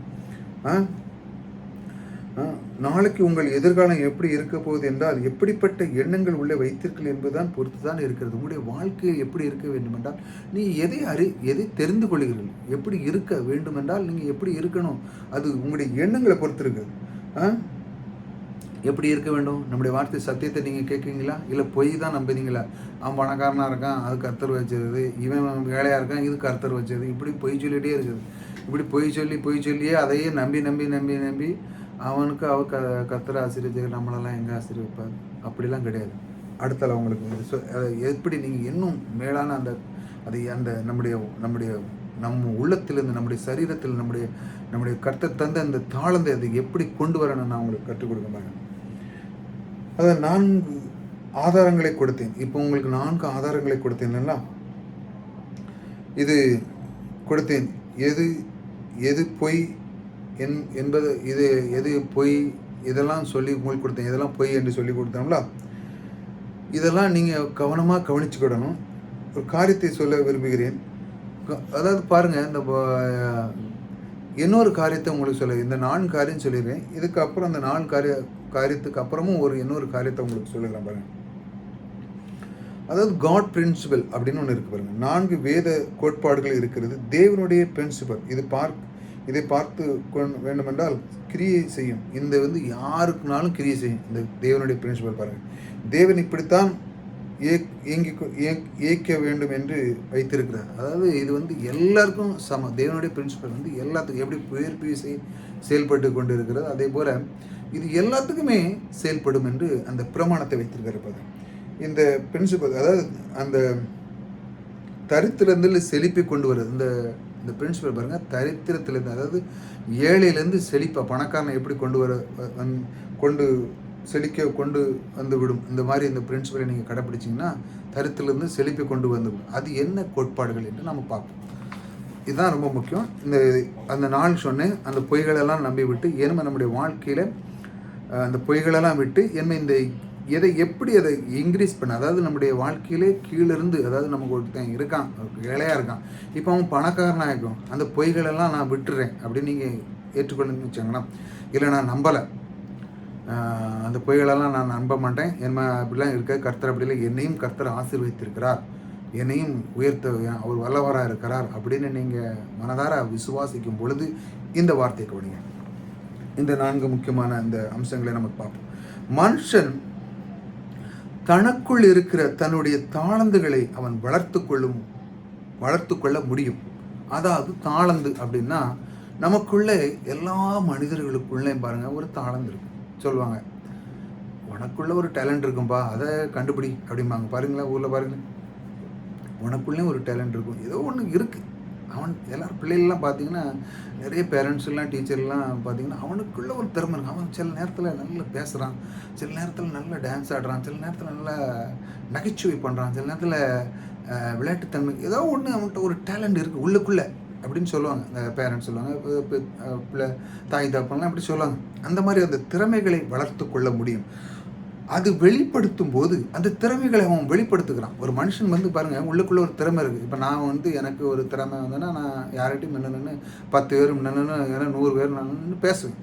நாளைக்கு உங்கள் எதிர்காலம் எப்படி இருக்க போகுது என்றால், எப்படிப்பட்ட எண்ணங்கள் உள்ளே வைத்தீர்கள் என்பதுதான் பொறுத்து தான் இருக்கிறது. உங்களுடைய வாழ்க்கை எப்படி இருக்க வேண்டும் என்றால், நீ எதை தெரிந்து கொள்கிறீர்கள், எப்படி இருக்க வேண்டும் என்றால் நீங்கள் எப்படி இருக்கணும், அது உங்களுடைய எண்ணங்களை பொறுத்து இருக்குது. எப்படி இருக்க வேண்டும்? நம்முடைய வார்த்தை சத்தியத்தை நீங்கள் கேட்குறீங்களா, இல்லை பொய் தான் நம்புறீங்களா? அவன் பணக்காரனாக இருக்கான், அது கர்த்தர் வச்சது, இவன் வேலையாக இருக்கான், இது கர்த்தர் வச்சது, இப்படி பொய் சொல்லிகிட்டே இருக்குது. இப்படி பொய் சொல்லியே அதையே நம்பி அவனுக்கு கர்த்தர் ஆசீர்வதிக்க, நம்மளெல்லாம் எங்கே ஆசீர்வதிப்பார்? அப்படிலாம் கிடையாது. அடுத்தால அவங்களுக்கு எப்படி நீங்கள் இன்னும் மேலான நம்ம உள்ளத்திலிருந்து, நம்முடைய சரீரத்தில், நம்முடைய கர்த்தர் தந்த அந்த தாளந்தை அதை எப்படி கொண்டு வரணும்னு நான் உங்களுக்கு கற்றுக் கொடுக்க மாட்டேன். அதை 4 ஆதாரங்களை கொடுத்தேன். இப்போ உங்களுக்கு 4 ஆதாரங்களை கொடுத்தேன் இல்லைங்களா? இது கொடுத்தேன். எது பொய் என்பது, இது எது பொய், இதெல்லாம் சொல்லி உங்களுக்கு கொடுத்தேன். இதெல்லாம் பொய் என்று சொல்லி கொடுத்தோம்ல, இதெல்லாம் நீங்கள் கவனமாக கவனிச்சுக்கிடணும். ஒரு காரியத்தை சொல்ல விரும்புகிறேன். அதாவது பாருங்கள், இந்த இன்னொரு காரியத்தை உங்களுக்கு சொல்ல, இந்த 4 காரியம் சொல்லிடுறேன். இதுக்கப்புறம் அந்த 4 காரியத்துக்கு அப்புறமும் இன்னொரு காரியத்தை உங்களுக்கு சொல்லுகிறேன் பாருங்கள். அதாவது காட் பிரின்சிபல் அப்படின்னு ஒன்று இருக்குது பாருங்கள். 4 வேத கோட்பாடுகள் இருக்கிறது. தேவனுடைய பிரின்சிபல், இதை பார்த்து வேண்டுமென்றால் கிரியை செய்யும். இந்த யாருக்குனாலும் கிரியை செய்யும். இந்த தேவனுடைய பிரின்சிபல் பாருங்கள். தேவன் இப்படித்தான் இயக்க வேண்டும் என்று வைத்திருக்கிறார். அதாவது இது எல்லாருக்கும் சம. தேவனுடைய பிரின்சிபல் எல்லாத்துக்கும் எப்படி புயற்பி செயல்பட்டு கொண்டு இருக்கிறது, அதே போல் இது எல்லாத்துக்குமே செயல்படும் என்று அந்த பிரமாணத்தை வைத்திருக்கிறார். இந்த பிரின்சிபல், அதாவது அந்த தரித்திரத்தில் செழிப்பை கொண்டு வருது. இந்த பிரின்சிபல் பாருங்கள், தரித்திரத்திலேருந்து, அதாவது ஏழையிலேருந்து செழிப்பை, பணக்காரனை எப்படி கொண்டு செழிக்க கொண்டு வந்து விடும். இந்த மாதிரி இந்த பிரின்சிபலை நீங்கள் கடைப்பிடிச்சிங்கன்னா தரித்திலிருந்து செழிப்பை கொண்டு வந்து விடும். அது என்ன கோட்பாடுகள் என்று நம்ம பார்ப்போம். இதுதான் ரொம்ப முக்கியம். அந்த நாள் சொன்னேன், அந்த பொய்களெல்லாம் நம்பி விட்டு ஏன்னா நம்முடைய வாழ்க்கையில் அந்த பொய்களெல்லாம் விட்டு என்ன இந்த எப்படி அதை இன்க்ரீஸ் பண்ண, அதாவது நம்முடைய வாழ்க்கையிலே கீழிருந்து, அதாவது நமக்கு ஒருத்தன் இருக்கான், ஏழையாக இருக்கான், இப்போ அவன் பணக்காரனாக இருக்கும், அந்த பொய்களெல்லாம் நான் விட்டுறேன் அப்படின்னு நீங்கள் ஏற்றுக்கொள்ளுன்னு வச்சுங்களேன். இல்லை நான் நம்பலை, அந்த பொய்களெல்லாம் நான் நம்ப மாட்டேன், என்ன அப்படிலாம் இருக்க, கர்த்தர் அப்படி இல்லை, என்னையும் கர்த்தர் ஆசீர்வதித்திருக்கிறார், என்னையும் உயர்த்த அவர் வல்லவராக இருக்கிறார் அப்படின்னு நீங்கள் மனதார விசுவாசிக்கும் பொழுது இந்த வார்த்தையை கவனிங்க. இந்த 4 முக்கியமான இந்த அம்சங்களை நமக்கு பார்ப்போம். மனுஷன் தனக்குள் இருக்கிற தன்னுடைய தாளந்துகளை அவன் வளர்த்து கொள்ள முடியும். அதாவது தாளந்து அப்படின்னா நமக்குள்ளே எல்லா மனிதர்களுக்குள்ளே பாருங்க ஒரு தாளந்து இருக்கும். சொல்லுவாங்க, உனக்குள்ள ஒரு டேலண்ட் இருக்கும்பா, அதை கண்டுபிடி அப்படிம்பாங்க. பாருங்களா, ஊரில் பாருங்க, உனக்குள்ளே ஒரு டேலண்ட் இருக்கும், ஏதோ ஒன்று இருக்குது. அவன் எல்லாரும் பிள்ளைகள்லாம் பார்த்தீங்கன்னா, நிறைய பேரண்ட்ஸ்லாம் டீச்சர்லாம் பார்த்தீங்கன்னா அவனுக்குள்ளே ஒரு திறமை இருக்கும். அவன் சில நேரத்தில் நல்லா பேசுகிறான், சில நேரத்தில் நல்லா டான்ஸ் ஆடுறான், சில நேரத்தில் நல்லா நகைச்சுவை பண்ணுறான், சில நேரத்தில் விளையாட்டுத்தன்மை, ஏதோ ஒன்று அவன்கிட்ட ஒரு டேலண்ட் இருக்குது உள்ளுக்குள்ளே அப்படின்னு சொல்லுவாங்க. இந்த பேரண்ட்ஸ் சொல்லுவாங்க, பிள்ளை தாய் தகப்பன்லாம் அப்படி சொல்லுவாங்க. அந்த மாதிரி அந்த திறமைகளை வளர்த்து கொள்ள முடியும். அது வெளிப்படுத்தும் போது அந்த திறமைகளை அவன் வெளிப்படுத்துகிறான். ஒரு மனுஷன் வந்து பாருங்கள், உள்ளுக்குள்ளே ஒரு திறமை இருக்குது. இப்போ நான் எனக்கு ஒரு திறமை வந்தேன்னா நான் யார்கிட்டையும் நின்று 10 பேர் நின்று, ஏன்னா 100 பேர் நான் பேசுவேன்.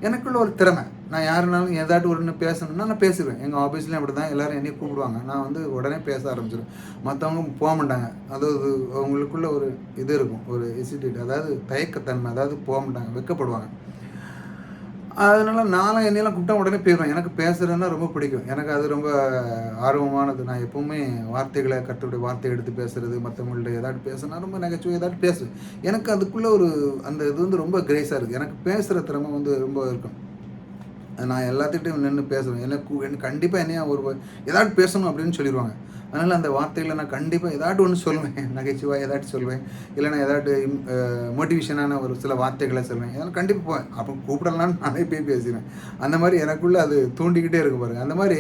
எனக்குள்ள ஒரு திறமை. நான் யாருனாலும் ஏதாட்டு ஒன்று பேசணுன்னா நான் பேசுவேன். எங்கள் ஆஃபீஸ்லேயும் அப்படி தான், எல்லோரும் என்னையும் கூப்பிடுவாங்க, நான் உடனே பேச ஆரம்பிச்சிடுவேன். மற்றவங்க போக மாட்டாங்க. அதாவது அவங்களுக்குள்ள ஒரு இது இருக்கும், ஒரு ஹெசிடேட், அதாவது தயக்கத்தன்மை, அதாவது போக மாட்டாங்க, வெட்கப்படுவாங்க. அதனால் நானும் என்னையெல்லாம் கூப்பிட்டா உடனே போயிடுவேன். எனக்கு பேசுகிறதுன்னா ரொம்ப பிடிக்கும். எனக்கு அது ரொம்ப ஆர்வமானது. நான் எப்போவுமே வார்த்தைகளை, கர்த்தருடைய வார்த்தையை எடுத்து பேசுகிறது, மற்றவங்கள்ட்ட ஏதாட்டு பேசுனா ரொம்ப நகைச்சுவை ஏதாட்டு பேசுவேன். எனக்கு அதுக்குள்ளே ஒரு அந்த இது ரொம்ப கிரேஸாக இருக்குது. எனக்கு பேசுகிற திறமை ரொம்ப இருக்கும். நான் எல்லாத்துக்கிட்டையும் நின்று பேசுவேன். எனக்கு கண்டிப்பாக என்னையா ஏதாட்டு பேசணும் அப்படின்னு சொல்லிடுவாங்க. அதனால் அந்த வார்த்தைகளை நான் கண்டிப்பாக ஏதாட்டு ஒன்று சொல்லுவேன், நகைச்சுவாக ஏதாட்டு சொல்லுவேன், இல்லைன்னா ஏதாட்டு மோட்டிவேஷனான ஒரு சில வார்த்தைகளை சொல்லுவேன். இதெல்லாம் கண்டிப்பாக போவேன். அப்போ கூப்பிடலான்னு நானே போய் பேசுவேன். அந்த மாதிரி எனக்குள்ளே அது தூண்டிக்கிட்டே இருக்கும் பாருங்கள். அந்த மாதிரி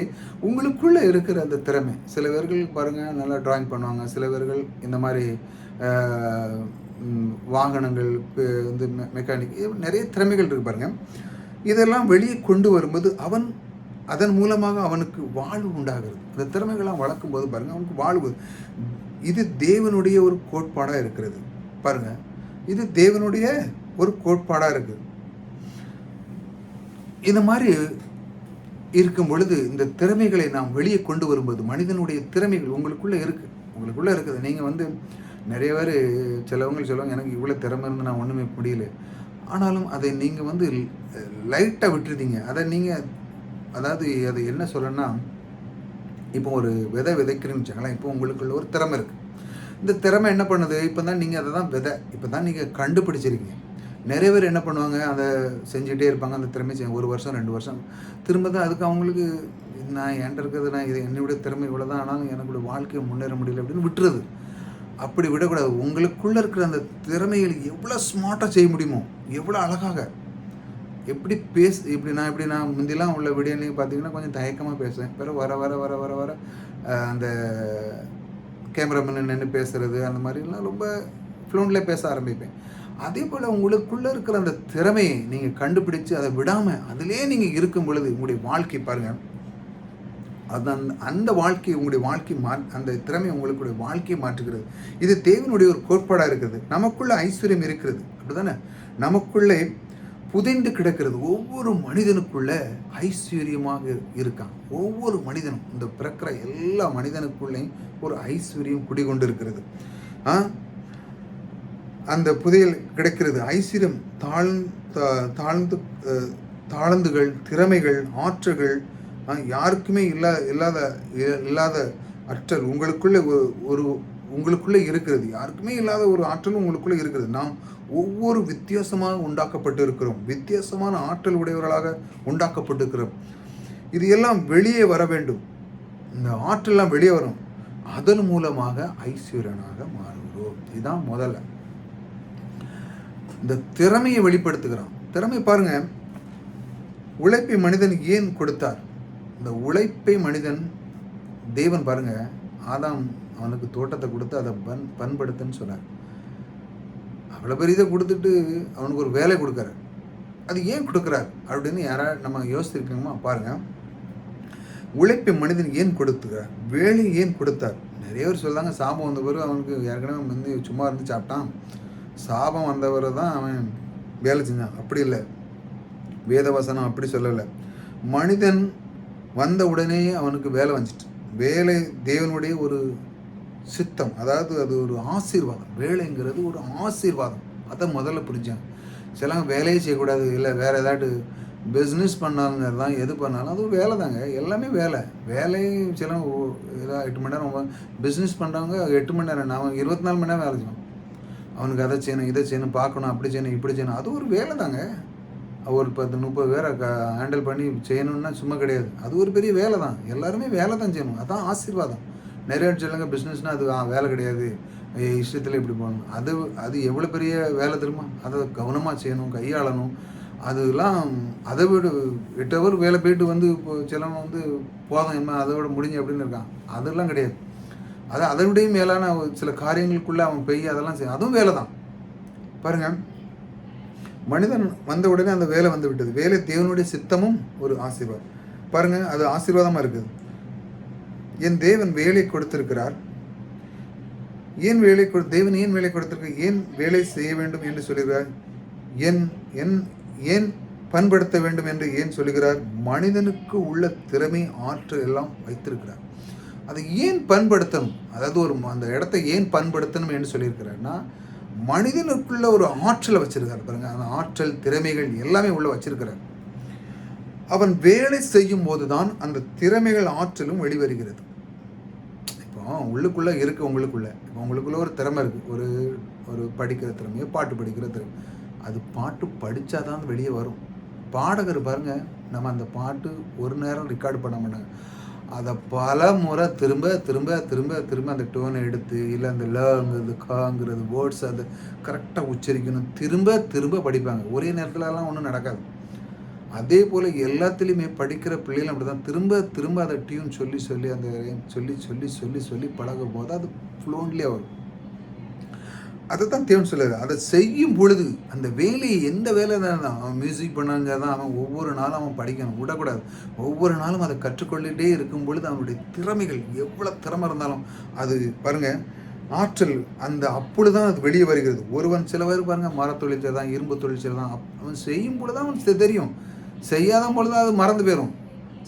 உங்களுக்குள்ளே இருக்கிற அந்த திறமை, சில பேர்கள் பாருங்கள் நல்லா ட்ராயிங் பண்ணுவாங்க, சில பேர்கள் இந்த மாதிரி வாகனங்கள் வந்து மெக்கானிக், நிறைய திறமைகள் இருக்குது பாருங்கள். இதெல்லாம் வெளியே கொண்டு வரும்போது அதன் மூலமாக அவனுக்கு வாழ்வு உண்டாகிறது. அந்த திறமைகள்லாம் வளர்க்கும் போது பாருங்கள், அவனுக்கு வாழ்வு. இது தேவனுடைய ஒரு கோட்பாடாக இருக்கிறது பாருங்கள். இது தேவனுடைய ஒரு கோட்பாடாக இருக்குது. இந்த மாதிரி இருக்கும் பொழுது இந்த திறமைகளை நாம் வெளியே கொண்டு வரும்போது, மனிதனுடைய திறமைகள் உங்களுக்குள்ளே இருக்குது. நீங்கள் நிறைய பேர் சிலவங்க சொல்லுவாங்க, எனக்கு இவ்வளோ திறமை இருந்து நான் ஒன்றுமே முடியல. ஆனாலும் அதை நீங்கள் லைட்டாக விட்டுருந்தீங்க. அதை நீங்கள், அதாவது அது என்ன சொல்லணும்னா, இப்போ ஒரு விதைக்கிறேன்னு வச்சுக்கலாம். இப்போ உங்களுக்குள்ள ஒரு திறமை இருக்குது. இந்த திறமை என்ன பண்ணுது, இப்போ தான் நீங்கள் அதை தான் இப்போ தான் நீங்கள் கண்டுபிடிச்சிருக்கீங்க. நிறைய பேர் என்ன பண்ணுவாங்க, அதை செஞ்சுட்டே இருப்பாங்க. அந்த திறமை 1 வருஷம் 2 வருஷம் திரும்ப தான் அதுக்கு அவங்களுக்கு நான் என்கிட்ட இருக்கிறது, நான் இது என்னுடைய திறமை இவ்வளோ தான், ஆனாலும் எனக்குடைய வாழ்க்கையை முன்னேற முடியல அப்படின்னு விட்டுறது. அப்படி விடக்கூடாது. உங்களுக்குள்ளே இருக்கிற அந்த திறமைகள் எவ்வளோ ஸ்மார்ட்டாக செய்ய முடியுமோ, எவ்வளோ அழகாக, இப்படி நான் முந்திலாம் உள்ள வீடியோலையும் பார்த்தீங்கன்னா கொஞ்சம் தயக்கமாக பேசுவேன். பிறகு வர வர வர வர வர அந்த கேமராமேன் நின்று பேசுகிறது, அந்த மாதிரிலாம் ரொம்ப ஃப்ளூன்ட்லேயே பேச ஆரம்பிப்பேன். அதே போல் உங்களுக்குள்ளே இருக்கிற அந்த திறமையை நீங்கள் கண்டுபிடிச்சு அதை விடாமல் அதிலே நீங்கள் இருக்கும் பொழுது உங்களுடைய வாழ்க்கை பாருங்கள், அந்த வாழ்க்கை உங்களுடைய வாழ்க்கை அந்த திறமை உங்களுடைய வாழ்க்கையை மாற்றுகிறது. இது தேவனுடைய ஒரு கோட்பாடாக இருக்கிறது. நமக்குள்ள ஐஸ்வர்யம் இருக்கிறது, அப்படிதானே? நமக்குள்ளே புதைந்து கிடக்கிறது. ஒவ்வொரு மனிதனுக்குள்ள ஐஸ்வர்யமாக இருக்கான். ஒவ்வொரு மனிதனும், இந்த பிறக்கிற எல்லா மனிதனுக்குள்ளேயும் ஒரு ஐஸ்வர்யம் குடிகொண்டு இருக்கிறது. அந்த புதையல் கிடைக்கிறது. ஐஸ்வர்யம், தாழ்ந்துகள், திறமைகள், ஆற்றல்கள் யாருக்குமே இல்லாத ஆற்றல் உங்களுக்குள்ளே இருக்கிறது. யாருக்குமே இல்லாத ஒரு ஆற்றலும் உங்களுக்குள்ளே இருக்கிறது. நாம் ஒவ்வொரு வித்தியாசமாக உண்டாக்கப்பட்டு இருக்கிறோம். வித்தியாசமான ஆற்றல் உடையவர்களாக உண்டாக்கப்பட்டிருக்கிறோம். இது எல்லாம் வெளியே வர வேண்டும். இந்த ஆற்றல்லாம் வெளியே வரும். அதன் மூலமாக ஐஸ்வர்யனாக மாறுகிறோம். இதுதான் முதல்ல. இந்த திறமையை வெளிப்படுத்துகிறான். திறமை பாருங்க, உழைப்பை மனிதனுக்கு ஏன் கொடுத்தார்? இந்த உழைப்பை மனிதன் தேவன் பாருங்க, ஆதாம் அவனுக்கு தோட்டத்தை கொடுத்து அதை பண்படுத்துன்னு சொன்னார். அவ்வளோ பெரிய இதை கொடுத்துட்டு அவனுக்கு ஒரு வேலை கொடுக்குறாரு. அது ஏன் கொடுக்குறார் அப்படின்னு யாராவது நம்ம யோசிச்சிருக்கோமா பாருங்கள். உழைப்பை மனிதன் ஏன் கொடுத்துக்கிறார், வேலை ஏன் கொடுத்தார்? நிறைய பேர் சொல்லாங்க சாபம் வந்த பிறகு அவனுக்கு ஏற்கனவே வந்து சும்மா இருந்து சாப்பிட்டான், சாபம் வந்தவரை தான் அவன் வேலை செஞ்சான். அப்படி இல்லை, வேதவசனம் அப்படி சொல்லலை. மனிதன் வந்த உடனே அவனுக்கு வேலை வந்துட்டு. வேலை தேவனுடைய ஒரு சித்தம், அதாவது அது ஒரு ஆசீர்வாதம். வேலைங்கிறது ஒரு ஆசீர்வாதம். அதை முதல்ல புரிஞ்சாங்க. சிலவங்க வேலையே செய்யக்கூடாது, இல்லை வேறு ஏதாட்டு பிஸ்னஸ் பண்ணாங்க தான், எது பண்ணாலும் அது ஒரு வேலை தாங்க. எல்லாமே வேலை. வேலை சில ஏதோ 8 மணி நேரம் பிஸ்னஸ் பண்ணுறவங்க 8 மணி நேரம், நான் 24 மணி நேரம் வேலை செய்வோம். அவனுக்கு அதை செய்யணும், இதை செய்யணும், பார்க்கணும், அப்படி செய்யணும், இப்படி செய்யணும். அது ஒரு வேலை தாங்க. ஒரு 10-30 பேரை ஹேண்டில் பண்ணி செய்யணுன்னா சும்மா கிடையாது. அது ஒரு பெரிய வேலை தான். எல்லாருமே வேலை தான் செய்யணும். அதான் ஆசீர்வாதம். நிறைய சொல்லுங்க பிஸ்னஸ்னால் அது வேலை கிடையாது, இஷ்டத்தில் இப்படி போகணும். அது எவ்வளோ பெரிய வேலை தெரியுமா? அதை கவனமாக செய்யணும், கையாளணும். அதெல்லாம் அதை விட 8 ஹவர் வேலை போயிட்டு வந்து இப்போ சிலவன் வந்து போதும் என்ன அதோட முடிஞ்சு அப்படின்னு இருக்கான். அதெல்லாம் கிடையாது. அதை விடையும் மேலான சில காரியங்களுக்குள்ளே அவன் பெய்ய அதெல்லாம் செய்ய, அதுவும் வேலை தான். பாருங்கள், மனிதன் வந்த உடனே அந்த வேலை வந்து விட்டது. வேலை தேவனுடைய சித்தமும் ஒரு ஆசீர்வாதம். பாருங்கள், அது ஆசீர்வாதமாக இருக்குது. என் தேவன் வேலை கொடுத்திருக்கிறார். ஏன் தேவன் ஏன் வேலை கொடுத்திருக்கிறார், ஏன் வேலை செய்ய வேண்டும் என்று சொல்கிறார், ஏன் பண்படுத்த வேண்டும் என்று ஏன் சொல்கிறார்? மனிதனுக்கு உள்ள திறமை, ஆற்றல் எல்லாம் வைத்திருக்கிறார். அதை ஏன் பண்படுத்தணும், அதாவது அந்த இடத்தை ஏன் பண்படுத்தணும் என்று சொல்லியிருக்கிறார்னா, மனிதனுக்குள்ள ஒரு ஆற்றலை வச்சிருக்கார். பாருங்க, அந்த ஆற்றல், திறமைகள் எல்லாமே உள்ள வச்சிருக்கிறார். அவன் வேலை செய்யும் போதுதான் அந்த திறமைகள், ஆற்றலும் வெளிவருகிறது. இப்போ உள்ளுக்குள்ளே இருக்குது, உங்களுக்குள்ள ஒரு திறமை இருக்குது, ஒரு படிக்கிற திறமையோ, பாட்டு படிக்கிற திறமை. அது பாட்டு படித்தா தான் வெளியே வரும். பாடகர் பாருங்கள், நம்ம அந்த பாட்டு ஒரு நேரம் ரெக்கார்டு பண்ண மாட்டாங்க. அதை பல முறை திரும்ப திரும்ப திரும்ப திரும்ப அந்த டோனை எடுத்து, இல்லை அந்த லங்கிறது, காங்கிறது, வேர்ட்ஸ் அதை கரெக்டாக உச்சரிக்கணும், திரும்ப திரும்ப படிப்பாங்க. ஒரே நேரத்துலலாம் ஒன்றும் நடக்காது. அதே போல் எல்லாத்துலேயுமே படிக்கிற பிள்ளைகளும் அப்படி தான். திரும்ப திரும்ப அதை டியூன் சொல்லி சொல்லி அந்த சொல்லி சொல்லி சொல்லி சொல்லி பழகும் போது அது ஃப்ளூன்ட்லியாக வரும். அதை தான் தேவன் சொல்லுது. அதை செய்யும் பொழுது அந்த வேலையை, எந்த வேலை தான் அவன் மியூசிக் பண்ணாங்க தான், அவன் ஒவ்வொரு நாளும் அவன் படிக்கணும், விடக்கூடாது. ஒவ்வொரு நாளும் அதை கற்றுக்கொள்ளிட்டே இருக்கும் பொழுது அவனுடைய திறமைகள், எவ்வளோ திறமை இருந்தாலும் அது பாருங்கள், ஆற்றல் அந்த அப்பொழுதுதான் அது வெளியே வருகிறது. சில பேர் பாருங்கள், மர தொழிற்சல் தான், இரும்பு தொழிற்சல் தான், அவன் செய்யும் பொழுது தான் அவன் தெரியும். செய்யாத பொழுது அது மறந்து போயிடும்.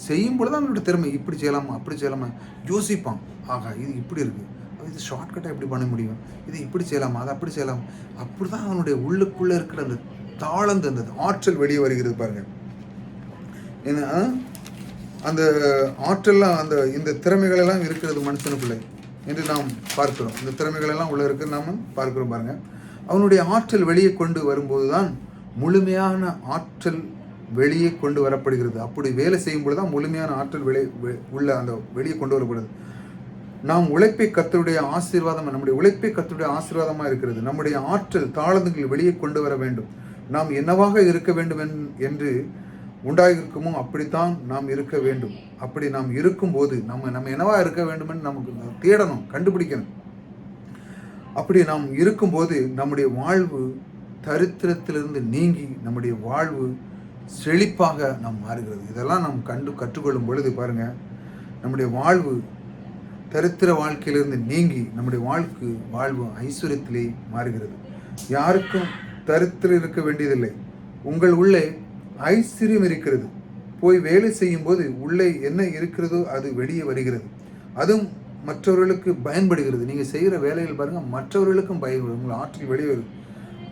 செய்யும் பொழுது தான் அவனுடைய திறமை, இப்படி செய்யலாமா, அப்படி செய்யலாமா யோசிப்பான். ஆகா, இது இப்படி இருக்குது, இது ஷார்ட்கட்டாக எப்படி பண்ண முடியும், இது இப்படி செய்யலாமா, அது அப்படி செய்யலாம். அப்படி தான் அவனுடைய உள்ளுக்குள்ளே இருக்கிற அந்த தாளந்து, அந்த ஆற்றல் வெளியே வருகிறது. பாருங்கள், ஏன்னா அந்த ஆற்றல்லாம், இந்த திறமைகளெல்லாம் இருக்கிறது மனுஷனுக்குள்ளே என்று நாம் பார்க்கிறோம். இந்த திறமைகளெல்லாம் உள்ளே இருக்கிறது நாம் பார்க்கிறோம். பாருங்கள், அவனுடைய ஆற்றல் வெளியே கொண்டு வரும்போது தான் முழுமையான ஆற்றல் வெளியே கொண்டு வரப்படுகிறது. அப்படி வேலை செய்யும் பொழுது தான் முழுமையான ஆற்றல் வெளியே கொண்டு வரப்படுது. நாம் உழைப்பை கர்த்தருடைய ஆசீர்வாதம், நம்முடைய உழைப்பை கர்த்தருடைய ஆசீர்வாதமாக இருக்கிறது. நம்முடைய ஆற்றல், தாளந்துகள் வெளியே கொண்டு வர வேண்டும். நாம் என்னவாக இருக்க வேண்டும் என்று உண்டாகிருக்குமோ அப்படித்தான் நாம் இருக்க வேண்டும். அப்படி நாம் இருக்கும்போது நம்ம என்னவாக இருக்க வேண்டும் என்று நமக்கு தேடணும், கண்டுபிடிக்கணும். அப்படி நாம் இருக்கும்போது நம்முடைய வாழ்வு தரித்திரத்திலிருந்து நீங்கி நம்முடைய வாழ்வு செழிப்பாக நாம் மாறுகிறது. இதெல்லாம் நாம் கற்றுக்கொள்ளும் பொழுது பாருங்கள், நம்முடைய வாழ்வு தரித்திர வாழ்க்கையிலிருந்து நீங்கி நம்முடைய வாழ்வு ஐஸ்வர்யத்திலே மாறுகிறது. யாருக்கும் தரித்திரம் இருக்க வேண்டியதில்லை. உங்கள் உள்ளே ஐஸ்வர்யம் இருக்கிறது. போய் வேலை செய்யும் போது உள்ளே என்ன இருக்கிறதோ அது வெளியே வருகிறது. அதுவும் மற்றவர்களுக்கு பயன்படுகிறது. நீங்கள் செய்கிற வேலைகள் பாருங்கள், மற்றவர்களுக்கும் பயன்படும். உங்கள் ஆற்றல் வெளியே வருது.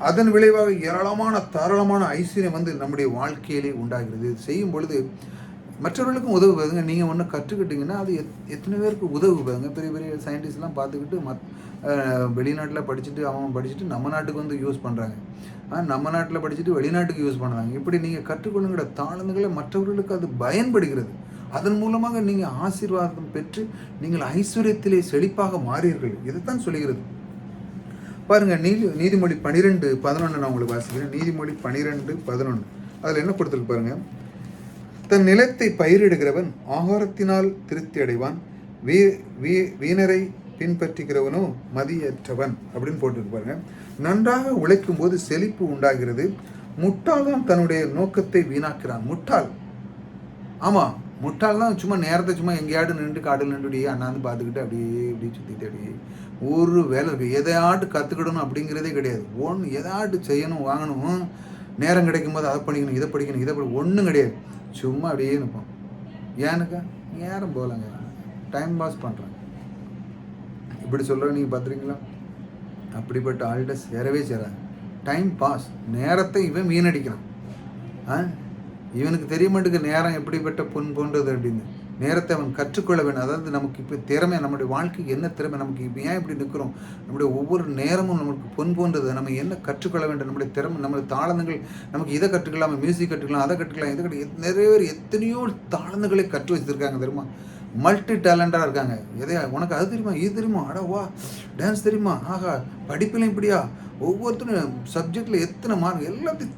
அதன் விளைவாக தாராளமான ஐஸ்வர்யம் நம்முடைய வாழ்க்கையிலே உண்டாகிறது. செய்யும் பொழுது மற்றவர்களுக்கும் உதவுவதுங்க. நீங்கள் ஒன்று கற்றுக்கிட்டிங்கன்னா அது எத்தனை பேருக்கு உதவுவதுங்க. பெரிய பெரிய சயின்டிஸ்ட்லாம் பார்த்துக்கிட்டு வெளிநாட்டில் படிச்சுட்டு நம்ம நாட்டுக்கு வந்து யூஸ் பண்ணுறாங்க. நம்ம நாட்டில் படிச்சுட்டு வெளிநாட்டுக்கு யூஸ் பண்ணுறாங்க. இப்படி நீங்கள் கற்றுக்கொள்ளுங்கிற தாளந்துகளை மற்றவர்களுக்கு அது பயன்படுகிறது. அதன் மூலமாக நீங்கள் ஆசீர்வாதம் பெற்று நீங்கள் ஐஸ்வர்யத்திலே செழிப்பாக மாறீர்கள். இதைத்தான் சொல்லுகிறது. பாருங்கள், நீதிமொழி 12:11 நான் உங்களுக்கு வாசிக்கிறேன். நீதிமொழி 12:11 அதில் என்ன கொடுத்துருக்கு பாருங்கள். தன் நிலத்தை பயிரிடுகிறவன் ஆகாரத்தினால் திருப்தி அடைவான், வீணரை பின்பற்றுகிறவனோ மதியற்றவன் அப்படின்னு போட்டுருப்பாருங்க. நன்றாக உழைக்கும் போது செழிப்பு உண்டாகிறது, முட்டாள் தான் தன்னுடைய நோக்கத்தை வீணாக்கிறான். முட்டாள், ஆமாம், முட்டாள் தான் சும்மா நேரத்தை சும்மா எங்கேயாடு நின்று காடில் நின்றுடியே அண்ணாந்து பார்த்துக்கிட்டு அப்படியே இப்படி சுற்றிட்டு அப்படியே ஒரு வேலை இருக்குது. எதையாட்டு கற்றுக்கிடணும் அப்படிங்கிறதே கிடையாது. ஒன்று எதாட்டு செய்யணும் வாங்கணும், நேரம் கிடைக்கும் போது அதை படிக்கணும் இதை படிக்கணும் இதை ஒன்றும் கிடையாது. சும்மா அப்படியே நிற்போம். ஏனுக்கா நேரம் போகலங்க, டைம் பாஸ் பண்ணுறேன் இப்படி சொல்கிற நீங்கள் பார்த்துருக்கீங்களா? அப்படிப்பட்ட ஆள்கிட்ட சேரவே சேராது. டைம் பாஸ், நேரத்தை இவன் வீணடிக்கிறான். இவனுக்கு தெரிய மாட்டேங்குது நேரம் எப்படிப்பட்ட பொன் போன்றது அப்படின்னு. நேரத்தை அவன் கற்றுக்கொள்ள வேண்டும். அதாவது நமக்கு இப்போ திறமை, நம்முடைய வாழ்க்கைக்கு என்ன திறமை, நமக்கு இப்போ ஏன் இப்படி நிற்கிறோம், நம்முடைய ஒவ்வொரு நேரமும் நமக்கு பொன் போன்றது. நம்ம என்ன கற்றுக்கொள்ள வேண்டும், நம்முடைய திறமை, நம்முடைய தாளந்துகள், நமக்கு இதை கற்றுக்கலாம், மியூசிக் கற்றுக்கலாம், அதை கற்றுக்கலாம், இதை நிறைய பேர் எத்தனையோ தாளந்துகளை கற்று வச்சுருக்காங்க தெரியுமா. மல்டி டேலண்டாக இருக்காங்க. எதையா உனக்கு அது தெரியுமா, இது தெரியுமா, அட வா டான்ஸ் தெரியுமா, ஆகா படிப்பிலையும் இப்படியா, ஒவ்வொருத்தரும் சப்ஜெக்டில் எத்தனை மார்க், எல்லாத்தையும்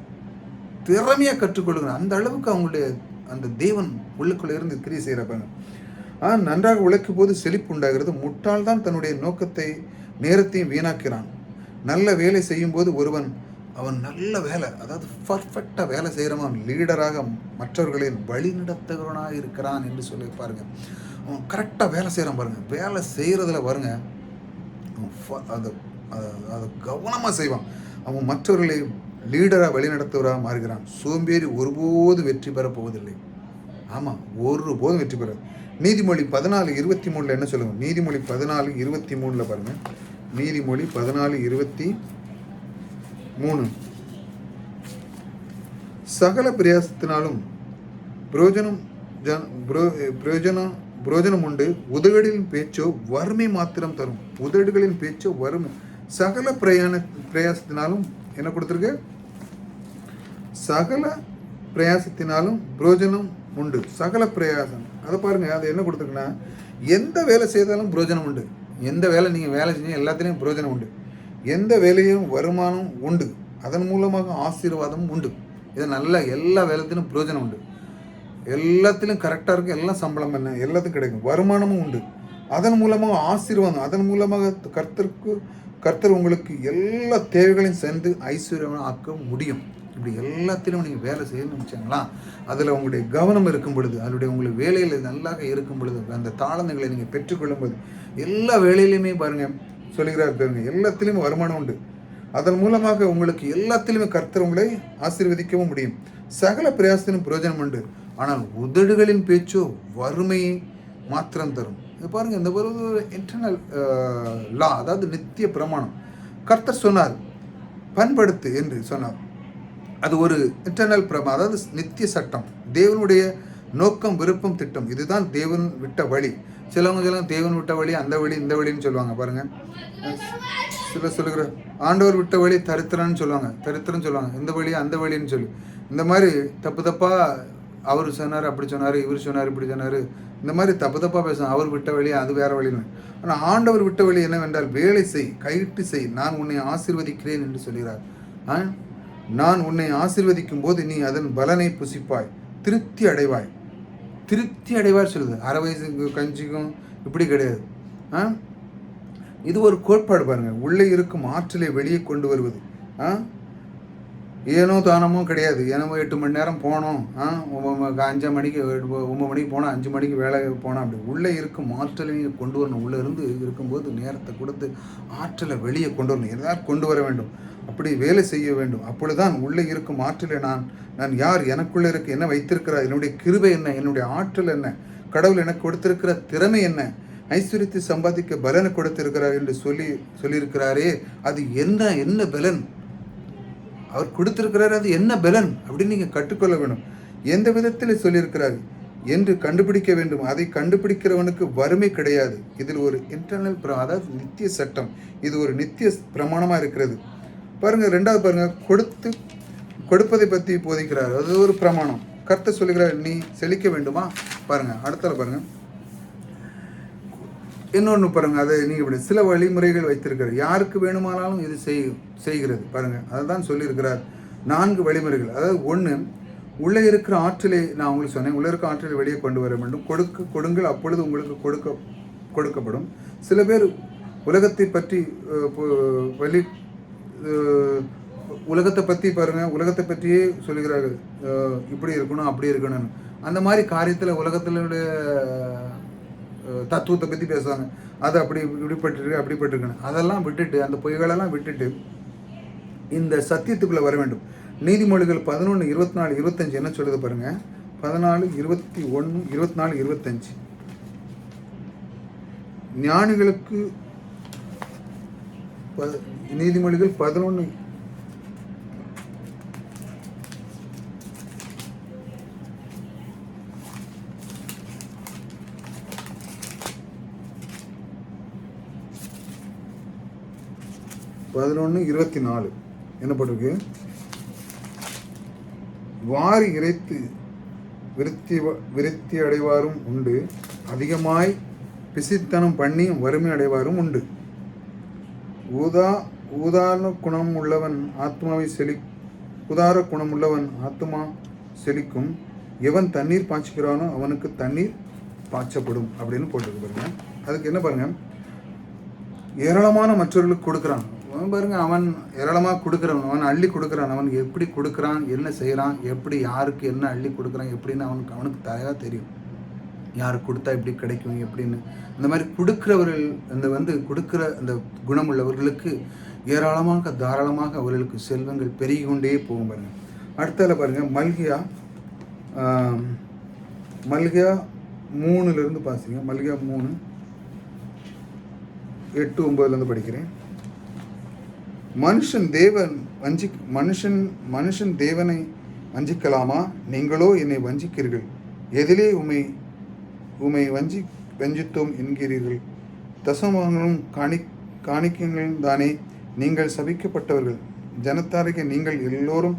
திறமையாக கற்றுக்கொள்ளுங்க. அந்த அளவுக்கு அவங்களுடைய அந்த தேவன் உள்ளுக்குள்ளே இருந்து கிரியை செய்கிறப்பாங்க. நன்றாக உழைக்கும் போது செழிப்பு உண்டாகிறது, முட்டாள் தான் தன்னுடைய நோக்கத்தை நேரத்தையும் வீணாக்கிறான். நல்ல வேலை செய்யும் போது அவன் நல்ல வேலை, அதாவது பர்ஃபெக்டாக வேலை செய்கிறவன் லீடராக மற்றவர்களின் வழி நடத்துகிறவனாக இருக்கிறான் என்று சொல்லி பாருங்க. அவன் கரெக்டாக வேலை செய்கிறான் பாருங்க. வேலை செய்கிறதுல பாருங்க அதை கவனமாக செய்வான். அவன் மற்றவர்களை லீடராக வழிநடத்துவராக மாறுகிறான். சோம்பேறி ஒருபோதும் வெற்றி பெற போவதில்லை. ஆமாம், ஒருபோதும் வெற்றி பெற. நீதிமொழி 14:23 என்ன சொல்லுங்க? நீதிமொழி 14:23 பாருங்க. நீதிமொழி 14:23 சகல பிரயாசத்தினாலும் புரோஜனம் உண்டு, உதடுகளின் பேச்சோ வறுமை மாத்திரம் தரும். உதடுகளின் பேச்சோ வறுமை. சகல பிரயாசத்தினாலும் என்ன கொடுத்துருக்கு? சகல பிரயாசத்தினாலும் புரோஜனம் உண்டு. சகல பிரயாசம், அதை பாருங்க. அது என்ன கொடுத்துருக்குன்னா, எந்த வேலை செய்தாலும் புரோஜனம் உண்டு. எந்த வேலை நீங்கள் வேலை செஞ்சீங்க எல்லாத்துலேயும் புரோஜனம் உண்டு. எந்த வேலையும் வருமானம் உண்டு, அதன் மூலமாக ஆசீர்வாதம் உண்டு. இது நல்ல எல்லா வேலைத்திலும் புரோஜனம் உண்டு. எல்லாத்திலும் கரெக்டாக இருக்கும், எல்லாம் சம்பளம் என்ன எல்லாத்துக்கும் கிடைக்கும். வருமானமும் உண்டு, அதன் மூலமாக ஆசீர்வாதம், அதன் மூலமாக கர்த்தர் உங்களுக்கு எல்லா தேவைகளையும் சேர்ந்து ஐஸ்வர்யமாக ஆக்க முடியும். இப்படி எல்லாத்திலும் நீங்கள் வேலை செய்யணும்னு வச்சாங்களா, அதில் உங்களுடைய கவனம் இருக்கும் பொழுது, அதனுடைய உங்களுக்கு வேலையில் நல்லாக இருக்கும் பொழுது, அந்த தாளந்துகளை நீங்கள் பெற்றுக்கொள்ளும் போது எல்லா வேலையிலையுமே பாருங்கள் சொல்லுகிறார் பாருங்க, எல்லாத்திலுமே வருமானம் உண்டு. அதன் மூலமாக உங்களுக்கு எல்லாத்திலுமே கர்த்தர் உங்களை ஆசீர்வதிக்கவும் முடியும். சகல பிரயாசத்திலும் பிரயோஜனம் உண்டு, ஆனால் உதடுகளின் பேச்சோ வறுமையை மாத்திரம் தரும். இது பாருங்கள், இந்த ஒரு இன்டர்னல் லா, அதாவது நித்திய பிரமாணம். கர்த்தர் சொன்னார் பண்படுத்து என்று சொன்னார். அது ஒரு இன்டர்னல் பிரமாணம், அதாவது நித்திய சட்டம், தேவனுடைய நோக்கம், விருப்பம், திட்டம். இதுதான் தேவன் விட்ட வழி. சிலவங்க தேவன் விட்ட வழி அந்த வழி இந்த வழின்னு சொல்லுவாங்க பாருங்க. சில சொல்லுகிற ஆண்டவர் விட்ட வழி தரித்திரன்னு சொல்லுவாங்க, இந்த வழி அந்த வழின்னு சொல்லி. இந்த மாதிரி தப்பாக அவர் சொன்னார், அப்படி சொன்னார், இவர் சொன்னார், இப்படி சொன்னார், இந்த மாதிரி தப்பாக பேசுவாங்க. அவர் விட்ட வழி அது வேற வழின்னு. ஆனால் ஆண்டவர் விட்ட வழி என்னவென்றால், வேலை செய், கையிட்டு செய், நான் உன்னை ஆசீர்வதிக்கிறேன் என்று சொல்கிறார். நான் உன்னை ஆசீர்வதிக்கும் போது நீ அதன் பலனை புசிப்பாய், திருப்தி அடைவாய் சொல்லுது. 6 வயசு கஞ்சிக்கும் இப்படி கிடையாது. இது ஒரு கோட்பாடு பாருங்க. உள்ளே இருக்கும் ஆற்றலை வெளியே கொண்டு வருவது. ஏனோ தானமோ கிடையாது. ஏனோ 8 மணி நேரம் போனோம், 5 மணிக்கு 9 மணிக்கு போனால் 5 மணிக்கு வேலை போனால், அப்படி உள்ளே இருக்கும் ஆற்றலை நீங்கள் கொண்டு வரணும். உள்ளே இருந்து இருக்கும்போது நேரத்தை கொடுத்து ஆற்றலை வெளியே கொண்டு வரணும். எதாவது கொண்டு வர வேண்டும், அப்படி வேலை செய்ய வேண்டும். அப்பொழுதுதான் உள்ளே இருக்கும் ஆற்றலை நான் யார், எனக்குள்ளே இருக்க என்ன வைத்திருக்கிறார், என்னுடைய கிருபை என்ன, என்னுடைய ஆற்றல் என்ன, கடவுள் எனக்கு கொடுத்திருக்கிற திறமை என்ன, ஐஸ்வர்யத்தை சம்பாதிக்க பலனை கொடுத்திருக்கிறார் என்று சொல்லியிருக்கிறாரே, அது என்ன பலன் அவர் கொடுத்திருக்கிறார், அது என்ன பலன் அப்படின்னு நீங்கள் கற்றுக்கொள்ள வேண்டும். எந்த விதத்தில் சொல்லியிருக்கிறார் என்று கண்டுபிடிக்க வேண்டும். அதை கண்டுபிடிக்கிறவனுக்கு வறுமை கிடையாது. இதில் ஒரு இன்டர்னல் அதாவது நித்திய சட்டம், இது ஒரு நித்திய பிரமாணமாக இருக்கிறது. பாருங்க, 2வது பாருங்க, கொடுப்பதை பற்றி போதிக்கிறார். அது ஒரு பிரமாணம். கர்த்தர் சொல்லுகிறார், நீ செழிக்க வேண்டுமா? பாருங்க, அடுத்தல பாருங்க, இன்னொன்று பாருங்க. அதை நீங்கள் இப்படி சில வழிமுறைகள் வைத்திருக்கிறார். யாருக்கு வேணுமானாலும் இது செய்கிறது பாருங்க. அதை தான் சொல்லியிருக்கிறார். 4 வழிமுறைகள். அதாவது 1, உள்ளே இருக்கிற ஆற்றலை நான் உங்களுக்கு சொன்னேன், உள்ளே இருக்கிற ஆற்றலை வெளியே கொண்டு வர வேண்டும். கொடுங்கள், அப்பொழுது உங்களுக்கு கொடுக்கப்படும். சில பேர் உலகத்தை பற்றி வெளி உலகத்தை பற்றி பாருங்கள், உலகத்தை பற்றியே சொல்லுகிறார்கள், இப்படி இருக்கணும் அப்படி இருக்கணும்னு. அந்த மாதிரி காரியத்தில் உலகத்தினுடைய தத்துவத்தை பற்றி பேசுவாங்க. அது அப்படி இப்படிப்பட்டிருக்கு அப்படிப்பட்டிருக்கணும். அதெல்லாம் விட்டுட்டு, அந்த பொய்களெல்லாம் விட்டுட்டு இந்த சத்தியத்துக்குள்ளே வர வேண்டும். நீதிமொழிகள் 11, 24, 25 என்ன சொல்லுது பாருங்கள். 14, 21, 24, 25. ஞானிகளுக்கு நீதிமொழிகள் 11 11:24 என்ன போட்டிருக்கு? வாரி இறைத்து விருத்தி அடைவாரும் உண்டு, அதிகமாய் பிசித்தனம் பண்ணி வறுமை அடைவாரும் உண்டு. உதார குணம் உள்ளவன் ஆத்மா செழிக்கும். எவன் தண்ணீர் பாய்ச்சுகிறானோ அவனுக்கு தண்ணீர் பாய்ச்சப்படும் அப்படின்னு போட்டிருக்கு பாருங்க. அதுக்கு என்ன பாருங்க, ஏராளமான மற்றவர்களுக்கு கொடுக்குறான் பாருங்க. அவன் ஏராளமாக கொடுக்குறவன், அவன் அள்ளி கொடுக்குறான். அவன் எப்படி கொடுக்குறான், என்ன செய்கிறான், எப்படி யாருக்கு என்ன அள்ளி கொடுக்குறான் எப்படின்னு அவனுக்கு தயாராக தெரியும். யாருக்கு கொடுத்தா எப்படி கிடைக்கும் எப்படின்னு. இந்த மாதிரி கொடுக்குறவர்கள் கொடுக்குற அந்த குணம் உள்ளவர்களுக்கு ஏராளமாக தாராளமாக அவர்களுக்கு செல்வங்கள் பெருகி கொண்டே போகும் பாருங்க. அடுத்ததில் பாருங்கள், மல்கியா 3 பாசிங்க. மல்கியா 3, 8, 9 படிக்கிறேன். மனுஷன் தேவனை வஞ்சிக்கலாமா? நீங்களோ என்னை வஞ்சிக்கிறீர்கள். எதிலே உமை வஞ்சித்தோம் என்கிறீர்கள். தசமங்களும் காணிக்கைகளும் தானே நீங்கள் சபிக்கப்பட்டவர்கள். ஜனத்தாருக்கு நீங்கள் எல்லோரும்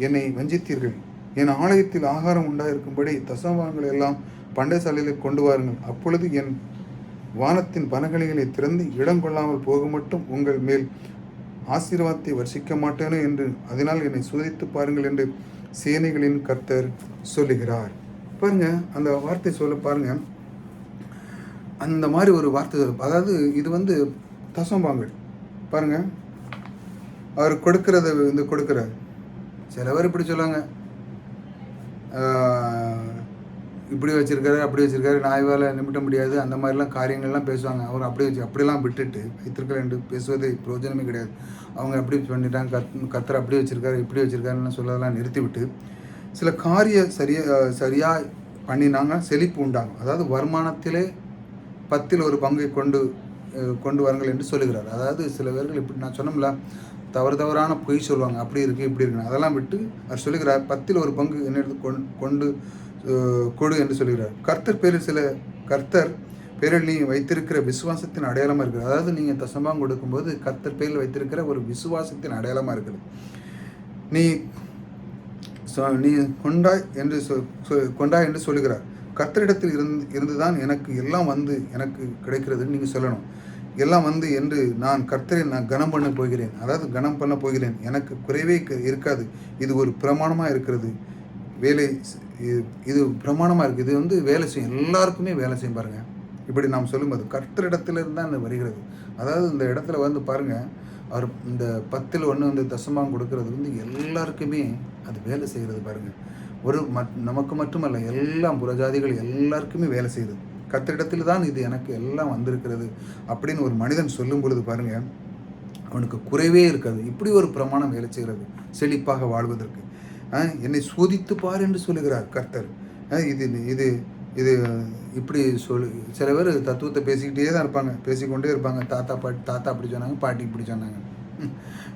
என்னை வஞ்சித்தீர்கள். என் ஆலயத்தில் ஆகாரம் உண்டாயிருக்கும்படி தசமங்களை எல்லாம் பண்டசாலையில் கொண்டு வாருங்கள். அப்பொழுது என் வானத்தின் பனகலிகளை திறந்து இடம் கொள்ளாமல் போக மட்டும் உங்கள் மேல் ஆசீர்வாதத்தை வர்ஷிக்க மாட்டேனோ என்று அதனால் என்னை சோதித்து பாருங்கள் என்று சேனைகளின் கர்த்தர் சொல்லுகிறார். பாருங்க, அந்த வார்த்தை சொல்ல பாருங்க. அந்த மாதிரி ஒரு வார்த்தை, அதாவது இது தசம்பாங்கள் பாருங்க. அவர் கொடுக்கறத கொடுக்குறார். சில பேர் இப்படி சொல்லுவாங்க, இப்படி வச்சுருக்காரு அப்படி வச்சுருக்காரு, நாய் வேலை நிமிட்ட முடியாது, அந்த மாதிரிலாம் காரியங்கள்லாம் பேசுவாங்க. அவர் அப்படிலாம் விட்டுட்டு வைத்திருக்கல என்று பேசுவது பிரயோஜனமே கிடையாது. அவங்க அப்படி பண்ணிட்டாங்க, கர்த்தர் அப்படி வச்சுருக்காரு இப்படி வச்சுருக்காருன்னு சொல்லலாம் நிறுத்திவிட்டு சில சரியாக பண்ணினாங்க, செழிப்பு உண்டாகும். அதாவது வருமானத்திலே 10 ஒரு பங்கை கொண்டு வாருங்கள் என்று சொல்லுகிறார். அதாவது சில பேர்கள் இப்படி நான் சொன்னோம்ல, தவறான பொய் சொல்லுவாங்க, அப்படி இருக்குது இப்படி இருக்குன்னு. அதெல்லாம் விட்டு அவர் சொல்லுகிறார், 10 ஒரு பங்கு என்னிடத்து கொண்டு கொடு என்று சொல்கிறார். கர்த்தர் பேரில் நீ வைத்திருக்கிற விசுவாசத்தின் அடையாளமாக இருக்குது. அதாவது நீங்கள் தசமாக கொடுக்கும்போது கர்த்தர் பேரில் வைத்திருக்கிற ஒரு விசுவாசத்தின் அடையாளமாக இருக்குது. நீ கொண்டாய் என்று சொல்லுகிறார். கர்த்தரிடத்தில் இருந்துதான் எனக்கு எல்லாம் எனக்கு கிடைக்கிறதுன்னு நீங்கள் சொல்லணும். எல்லாம் என்று நான் கர்த்தரை கனம் பண்ண போகிறேன். அதாவது கனம் பண்ண போகிறேன், எனக்கு குறைவே இருக்காது. இது ஒரு பிரமாணமாக இருக்கிறது. இது பிரமாணமாக இருக்குது. இது வேலை செய்யும், எல்லாருக்குமே வேலை செய்யும் பாருங்கள். இப்படி நாம் சொல்லும்போது கர்த்தரிடத்திலிருந்து தான் வருகிறது. அதாவது இந்த இடத்துல பாருங்கள், அவர் இந்த 10 1 தசமாக கொடுக்கறது எல்லாருக்குமே அது வேலை செய்கிறது பாருங்கள். நமக்கு மட்டுமல்ல, எல்லாம் புறஜாதிகள் எல்லாருக்குமே வேலை செய்கிறது. கர்த்தரிடத்தில் தான் இது எனக்கு எல்லாம் வந்திருக்கிறது அப்படின்னு ஒரு மனிதன் சொல்லும் பொழுது பாருங்கள், அவனுக்கு குறைவே இருக்காது. இப்படி ஒரு பிரமாணம் வேலை செய்கிறது செழிப்பாக வாழ்வதற்கு. என்னை சோதித்து பார் என்று சொல்லுகிறார் கர்த்தர். இது இப்படி சில பேர் தத்துவத்தை பேசிக்கிட்டே தான் இருப்பாங்க, பேசிக்கொண்டே இருப்பாங்க. தாத்தா அப்படி சொன்னாங்க, பாட்டி இப்படி சொன்னாங்க.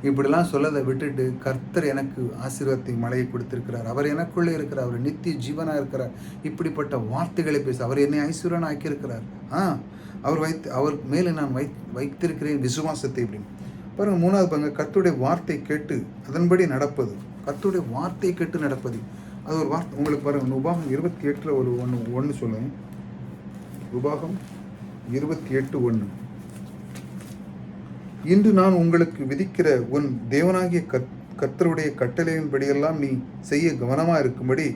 இப்படிலாம் சொல்லதை விட்டுட்டு கர்த்தர் எனக்கு ஆசீர்வாதத்தை மழையை கொடுத்திருக்கிறார், அவர் எனக்குள்ளே இருக்கிறார், அவர் நித்திய ஜீவனாக இருக்கிறார், இப்படிப்பட்ட வார்த்தைகளை பேச அவர் என்னை ஐஸ்வர்யனாக ஆக்கியிருக்கிறார். அவர் மேலே நான் வைத்திருக்கிறேன் விசுவாசத்தை. அப்படின்னு பாருங்கள். 3வது பங்கு, கர்த்தருடைய வார்த்தை கேட்டு அதன்படி நடப்பது. கர்த்தருடைய வார்த்தை கேட்டு நடப்பது, அது ஒரு வார்த்தை. உங்களுக்கு பாருங்கள், உபாகம் 28 ஒன்று சொல்லுங்க. உபாகம் 28:1. இன்று நான் உங்களுக்கு விதிக்கிற உன் தேவனாகிய கர்த்தருடைய கட்டளையின்படியெல்லாம் நீ செய்ய கவனமாக இருக்கும்படி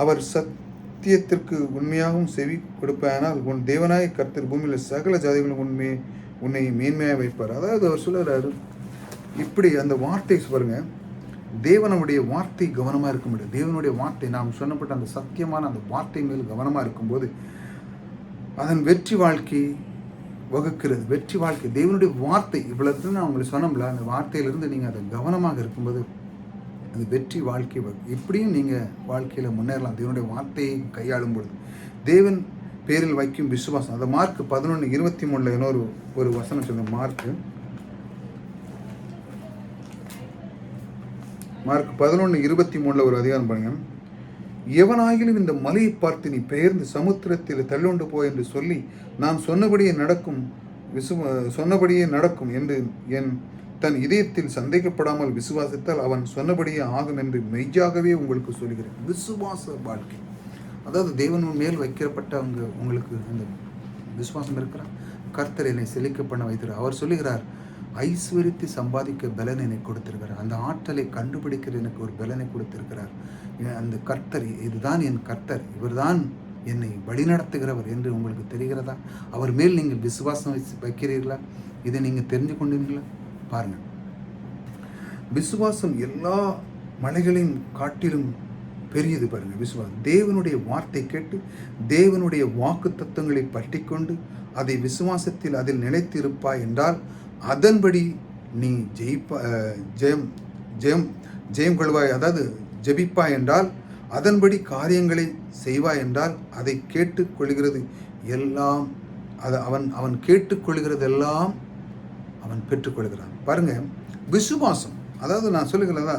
அவர் சத்தியத்திற்கு உண்மையாகவும் செவி கொடுப்பானால் உன் தேவனாய கர்த்தர் பூமியில் சகல ஜாதிகளும் உன்னை மேன்மையாக வைப்பார். அதாவது அவர் சொல்லுறாரு, இப்படி அந்த வார்த்தை பாருங்க, தேவனுடைய வார்த்தை கவனமாக இருக்க முடியும். தேவனுடைய வார்த்தை நாம் சொன்னப்பட்ட அந்த சத்தியமான அந்த வார்த்தை மேல் கவனமாக இருக்கும்போது அதன் வெற்றி வாழ்க்கை வகுக்கிறது. வெற்றி வாழ்க்கை தேவனுடைய வார்த்தை இவ்வளவு நான் உங்களுக்கு சொன்னோம்ல, அந்த வார்த்தையிலிருந்து நீங்கள் அதை கவனமாக இருக்கும்போது அது வெற்றி வாழ்க்கை இப்படியும் நீங்கள் வாழ்க்கையில் முன்னேறலாம். தேவனுடைய வார்த்தையை கையாளும் பொழுது தேவன் பேரில் வைக்கும் விசுவாசம். அதை மார்க் 11:23 இன்னொரு ஒரு வசனம் சொல்லுங்க. மார்க் 11:23 ஒரு அதிகாரம் பாருங்க. எவனாகிலும் இந்த மலையை பார்த்து நீ பெயர்ந்து சமுத்திரத்தில் தள்ளுண்டு போ என்று சொல்லி நான் சொன்னபடியே நடக்கும் என்று தன் இதயத்தில் சந்தேகப்படாமல் விசுவாசித்தால் அவன் சொன்னபடியே ஆகும் என்று மெய்யாகவே உங்களுக்கு சொல்கிறேன். விசுவாச வாழ்க்கை, அதாவது தேவன் மேல் வைக்கப்பட்ட உங்களுக்கு அந்த விசுவாசம் இருக்கிறார். கர்த்தர் என்னை செழிக்க பண்ண வைத்திருக்கிறார். அவர் சொல்லுகிறார், ஐஸ்வர்யத்தை சம்பாதிக்க பலன் என்னை கொடுத்திருக்கிறார். அந்த ஆற்றலை கண்டுபிடிக்கிற எனக்கு ஒரு பலனை கொடுத்திருக்கிறார். அந்த கர்த்தர், இதுதான் என் கர்த்தர், இவர்தான் என்னை வழிநடத்துகிறவர் என்று உங்களுக்கு தெரிகிறதா? அவர் மேல் நீங்கள் விசுவாசம் வைக்கிறீர்களா? இதை நீங்கள் தெரிஞ்சு கொண்டீர்களா? பாருங்கள், விசுவாசம் எல்லா மலைகளையும் காட்டிலும் பெரியது. பாருங்க, விசுவாசம் தேவனுடைய வார்த்தை கேட்டு தேவனுடைய வாக்கு தத்துவங்களை பற்றி கொண்டு அதை விசுவாசத்தில் அதில் நிலைத்து இருப்பாய் என்றால் அதன்படி நீ ஜெயம் கொள்வாய். அதாவது ஜெபிப்பாய் என்றால் அதன்படி காரியங்களை செய்வாய் என்றால் அதை கேட்டுக்கொள்கிறது எல்லாம் அவன் கேட்டுக்கொள்கிறதெல்லாம் அவன் பெற்றுக்கொள்கிறான். பாருங்க, விசுவாசம், அதாவது நான் சொல்லுகிறதா,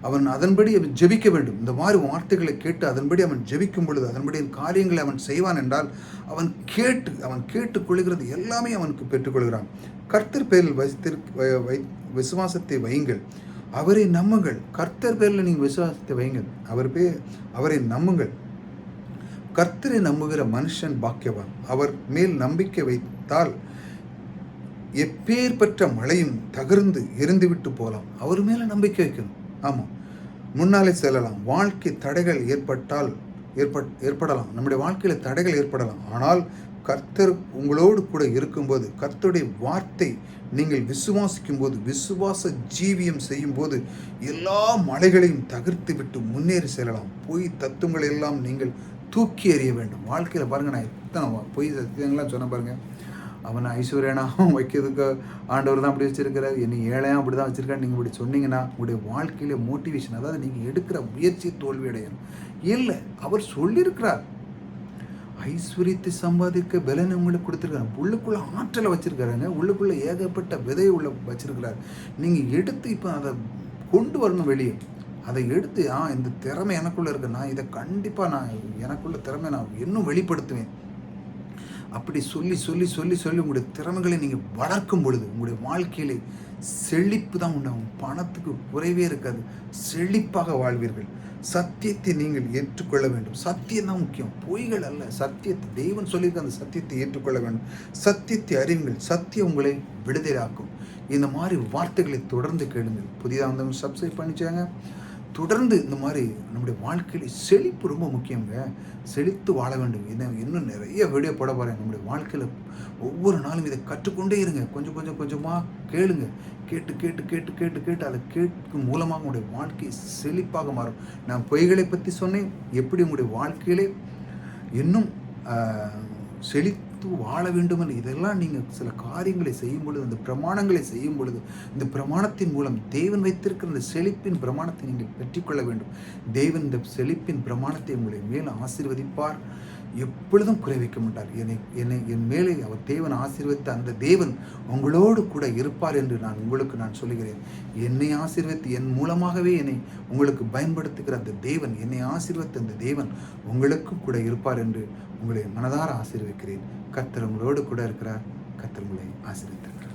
அவன் அதன்படி அவன் ஜெபிக்க வேண்டும். இந்த மாதிரி வார்த்தைகளை கேட்டு அதன்படி அவன் ஜெபிக்கும் பொழுது அதன்படி காரியங்களை அவன் செய்வான் என்றால் அவன் கேட்டுக்கொள்கிறது எல்லாமே அவனுக்கு பெற்றுக்கொள்கிறான். கர்த்தர் பேரில் விசுவாசத்தை வையுங்கள், அவரை நம்புங்கள். கர்த்தர் பேரில் நீங்கள் விசுவாசத்தை வையுங்கள், அவரை நம்புங்கள். கர்த்தரை நம்புகிற மனுஷன் பாக்கியவான். அவர் மேல் நம்பிக்கை வைத்தால் எப்பேற்பட்ட மழையும் தகர்ந்து எரிந்துவிட்டு போகலாம். அவர் மேலே நம்பிக்கை வைக்கணும். ஆமாம், முன்னாலே செல்லலாம். வாழ்க்கை தடைகள் ஏற்படலாம். நம்முடைய வாழ்க்கையில் தடைகள் ஏற்படலாம். ஆனால் கர்த்தர் உங்களோடு கூட இருக்கும்போது, கர்த்தருடைய வார்த்தை நீங்கள் விசுவாசிக்கும் போது, விசுவாச ஜீவியம் செய்யும் போது எல்லா மலைகளையும் தகர்த்து விட்டு முன்னேறி செல்லலாம். பொய் தத்துவங்களை எல்லாம் நீங்கள் தூக்கி எறிய வேண்டும். வாழ்க்கையில் பாருங்கள், நான் எத்தனை பொய் சத்தியங்கள்லாம் சொன்ன பாருங்க. அவனை ஐஸ்வர்யனாகவும் வைக்கிறதுக்கு ஆண்டவர் தான் அப்படி வச்சிருக்கிறார், என்னை ஏழையாக அப்படி தான் வச்சுருக்காரு. நீங்கள் இப்படி சொன்னீங்கன்னா உங்களுடைய வாழ்க்கையில மோட்டிவேஷன், அதாவது நீங்கள் எடுக்கிற முயற்சி தோல்வியடையணும் இல்லை. அவர் சொல்லியிருக்கிறார், ஐஸ்வர்யத்தை சம்பாதிக்க பலனை உங்களுக்கு கொடுத்துருக்காரு. உள்ளுக்குள்ளே ஆற்றலை வச்சுருக்காருங்க. உள்ளுக்குள்ளே ஏகப்பட்ட விதையை வச்சுருக்கிறார். நீங்கள் எடுத்து இப்போ அதை கொண்டு வரணும் வெளியே. அதை எடுத்து இந்த திறமை எனக்குள்ளே இருக்கு, நான் இதை கண்டிப்பாக எனக்குள்ள திறமை நான் இன்னும் வெளிப்படுத்துவேன். அப்படி சொல்லி சொல்லி சொல்லி சொல்லி உங்களுடைய திறமைகளை நீங்கள் வளர்க்கும் பொழுது உங்களுடைய வாழ்க்கையிலே செழிப்பு தான் உண்டாகும். பணத்துக்கு குறைவே இருக்காது, செழிப்பாக வாழ்வீர்கள். சத்தியத்தை நீங்கள் ஏற்றுக்கொள்ள வேண்டும். சத்தியம் தான் முக்கியம், பொய்கள் அல்ல. சத்தியத்தை தேவன் சொல்லியிருக்க அந்த சத்தியத்தை ஏற்றுக்கொள்ள வேண்டும். சத்தியத்தை அறிவுங்கள், சத்தியம் உங்களை விடுதலையாக்கும். இந்த மாதிரி வார்த்தைகளை தொடர்ந்து கேளுங்கள். புதிதாக வந்தவங்க சப்ஸ்கிரைப் பண்ணிச்சாங்க. தொடர்ந்து இந்த மாதிரி நம்முடைய வாழ்க்கையில் செழிப்பு ரொம்ப முக்கியங்க. செழித்து வாழ வேண்டும். இன்னும் நிறைய வீடியோ போட போகிறேன். நம்முடைய வாழ்க்கையில் ஒவ்வொரு நாளும் இதை கற்றுக்கொண்டே இருங்க. கொஞ்சமாக கேளுங்க. கேட்டு அதை கேட்கும் மூலமாக உங்களுடைய வாழ்க்கை செழிப்பாக மாறும். நான் பொய்களை பற்றி சொன்னேன், எப்படி உங்களுடைய வாழ்க்கையிலே இன்னும் செழித்து வாழ வேண்டும் என்று. இதெல்லாம் நீங்கள் சில காரியங்களை செய்யும் பொழுது, அந்த பிரமாணங்களை செய்யும் பொழுது, இந்த பிரமாணத்தின் மூலம் தேவன் வைத்திருக்கிற இந்த செழிப்பின் பிரமாணத்தை நீங்கள் பெற்றுக்கொள்ள வேண்டும். தேவன் இந்த செழிப்பின் பிரமாணத்தை உங்களை மேலே ஆசீர்வதிப்பார். எப்பொழுதும் குறை வைக்க மாட்டார். என் மேலே அவர் தேவன் ஆசீர்வதித்த அந்த தேவன் உங்களோடு கூட இருப்பார் என்று நான் சொல்லுகிறேன். என்னை ஆசீர்வதித்து என் மூலமாகவே என்னை உங்களுக்கு பயன்படுத்துகிற அந்த தேவன், என்னை ஆசீர்வதித்த அந்த தேவன் உங்களுக்கு கூட இருப்பார் என்று உங்களை மனதார ஆசீர்வதிக்கிறேன். கர்த்தர் உங்களோடு கூட இருக்கிறார். கர்த்தர் உங்களை ஆசீர்வதித்திருக்கிறார்.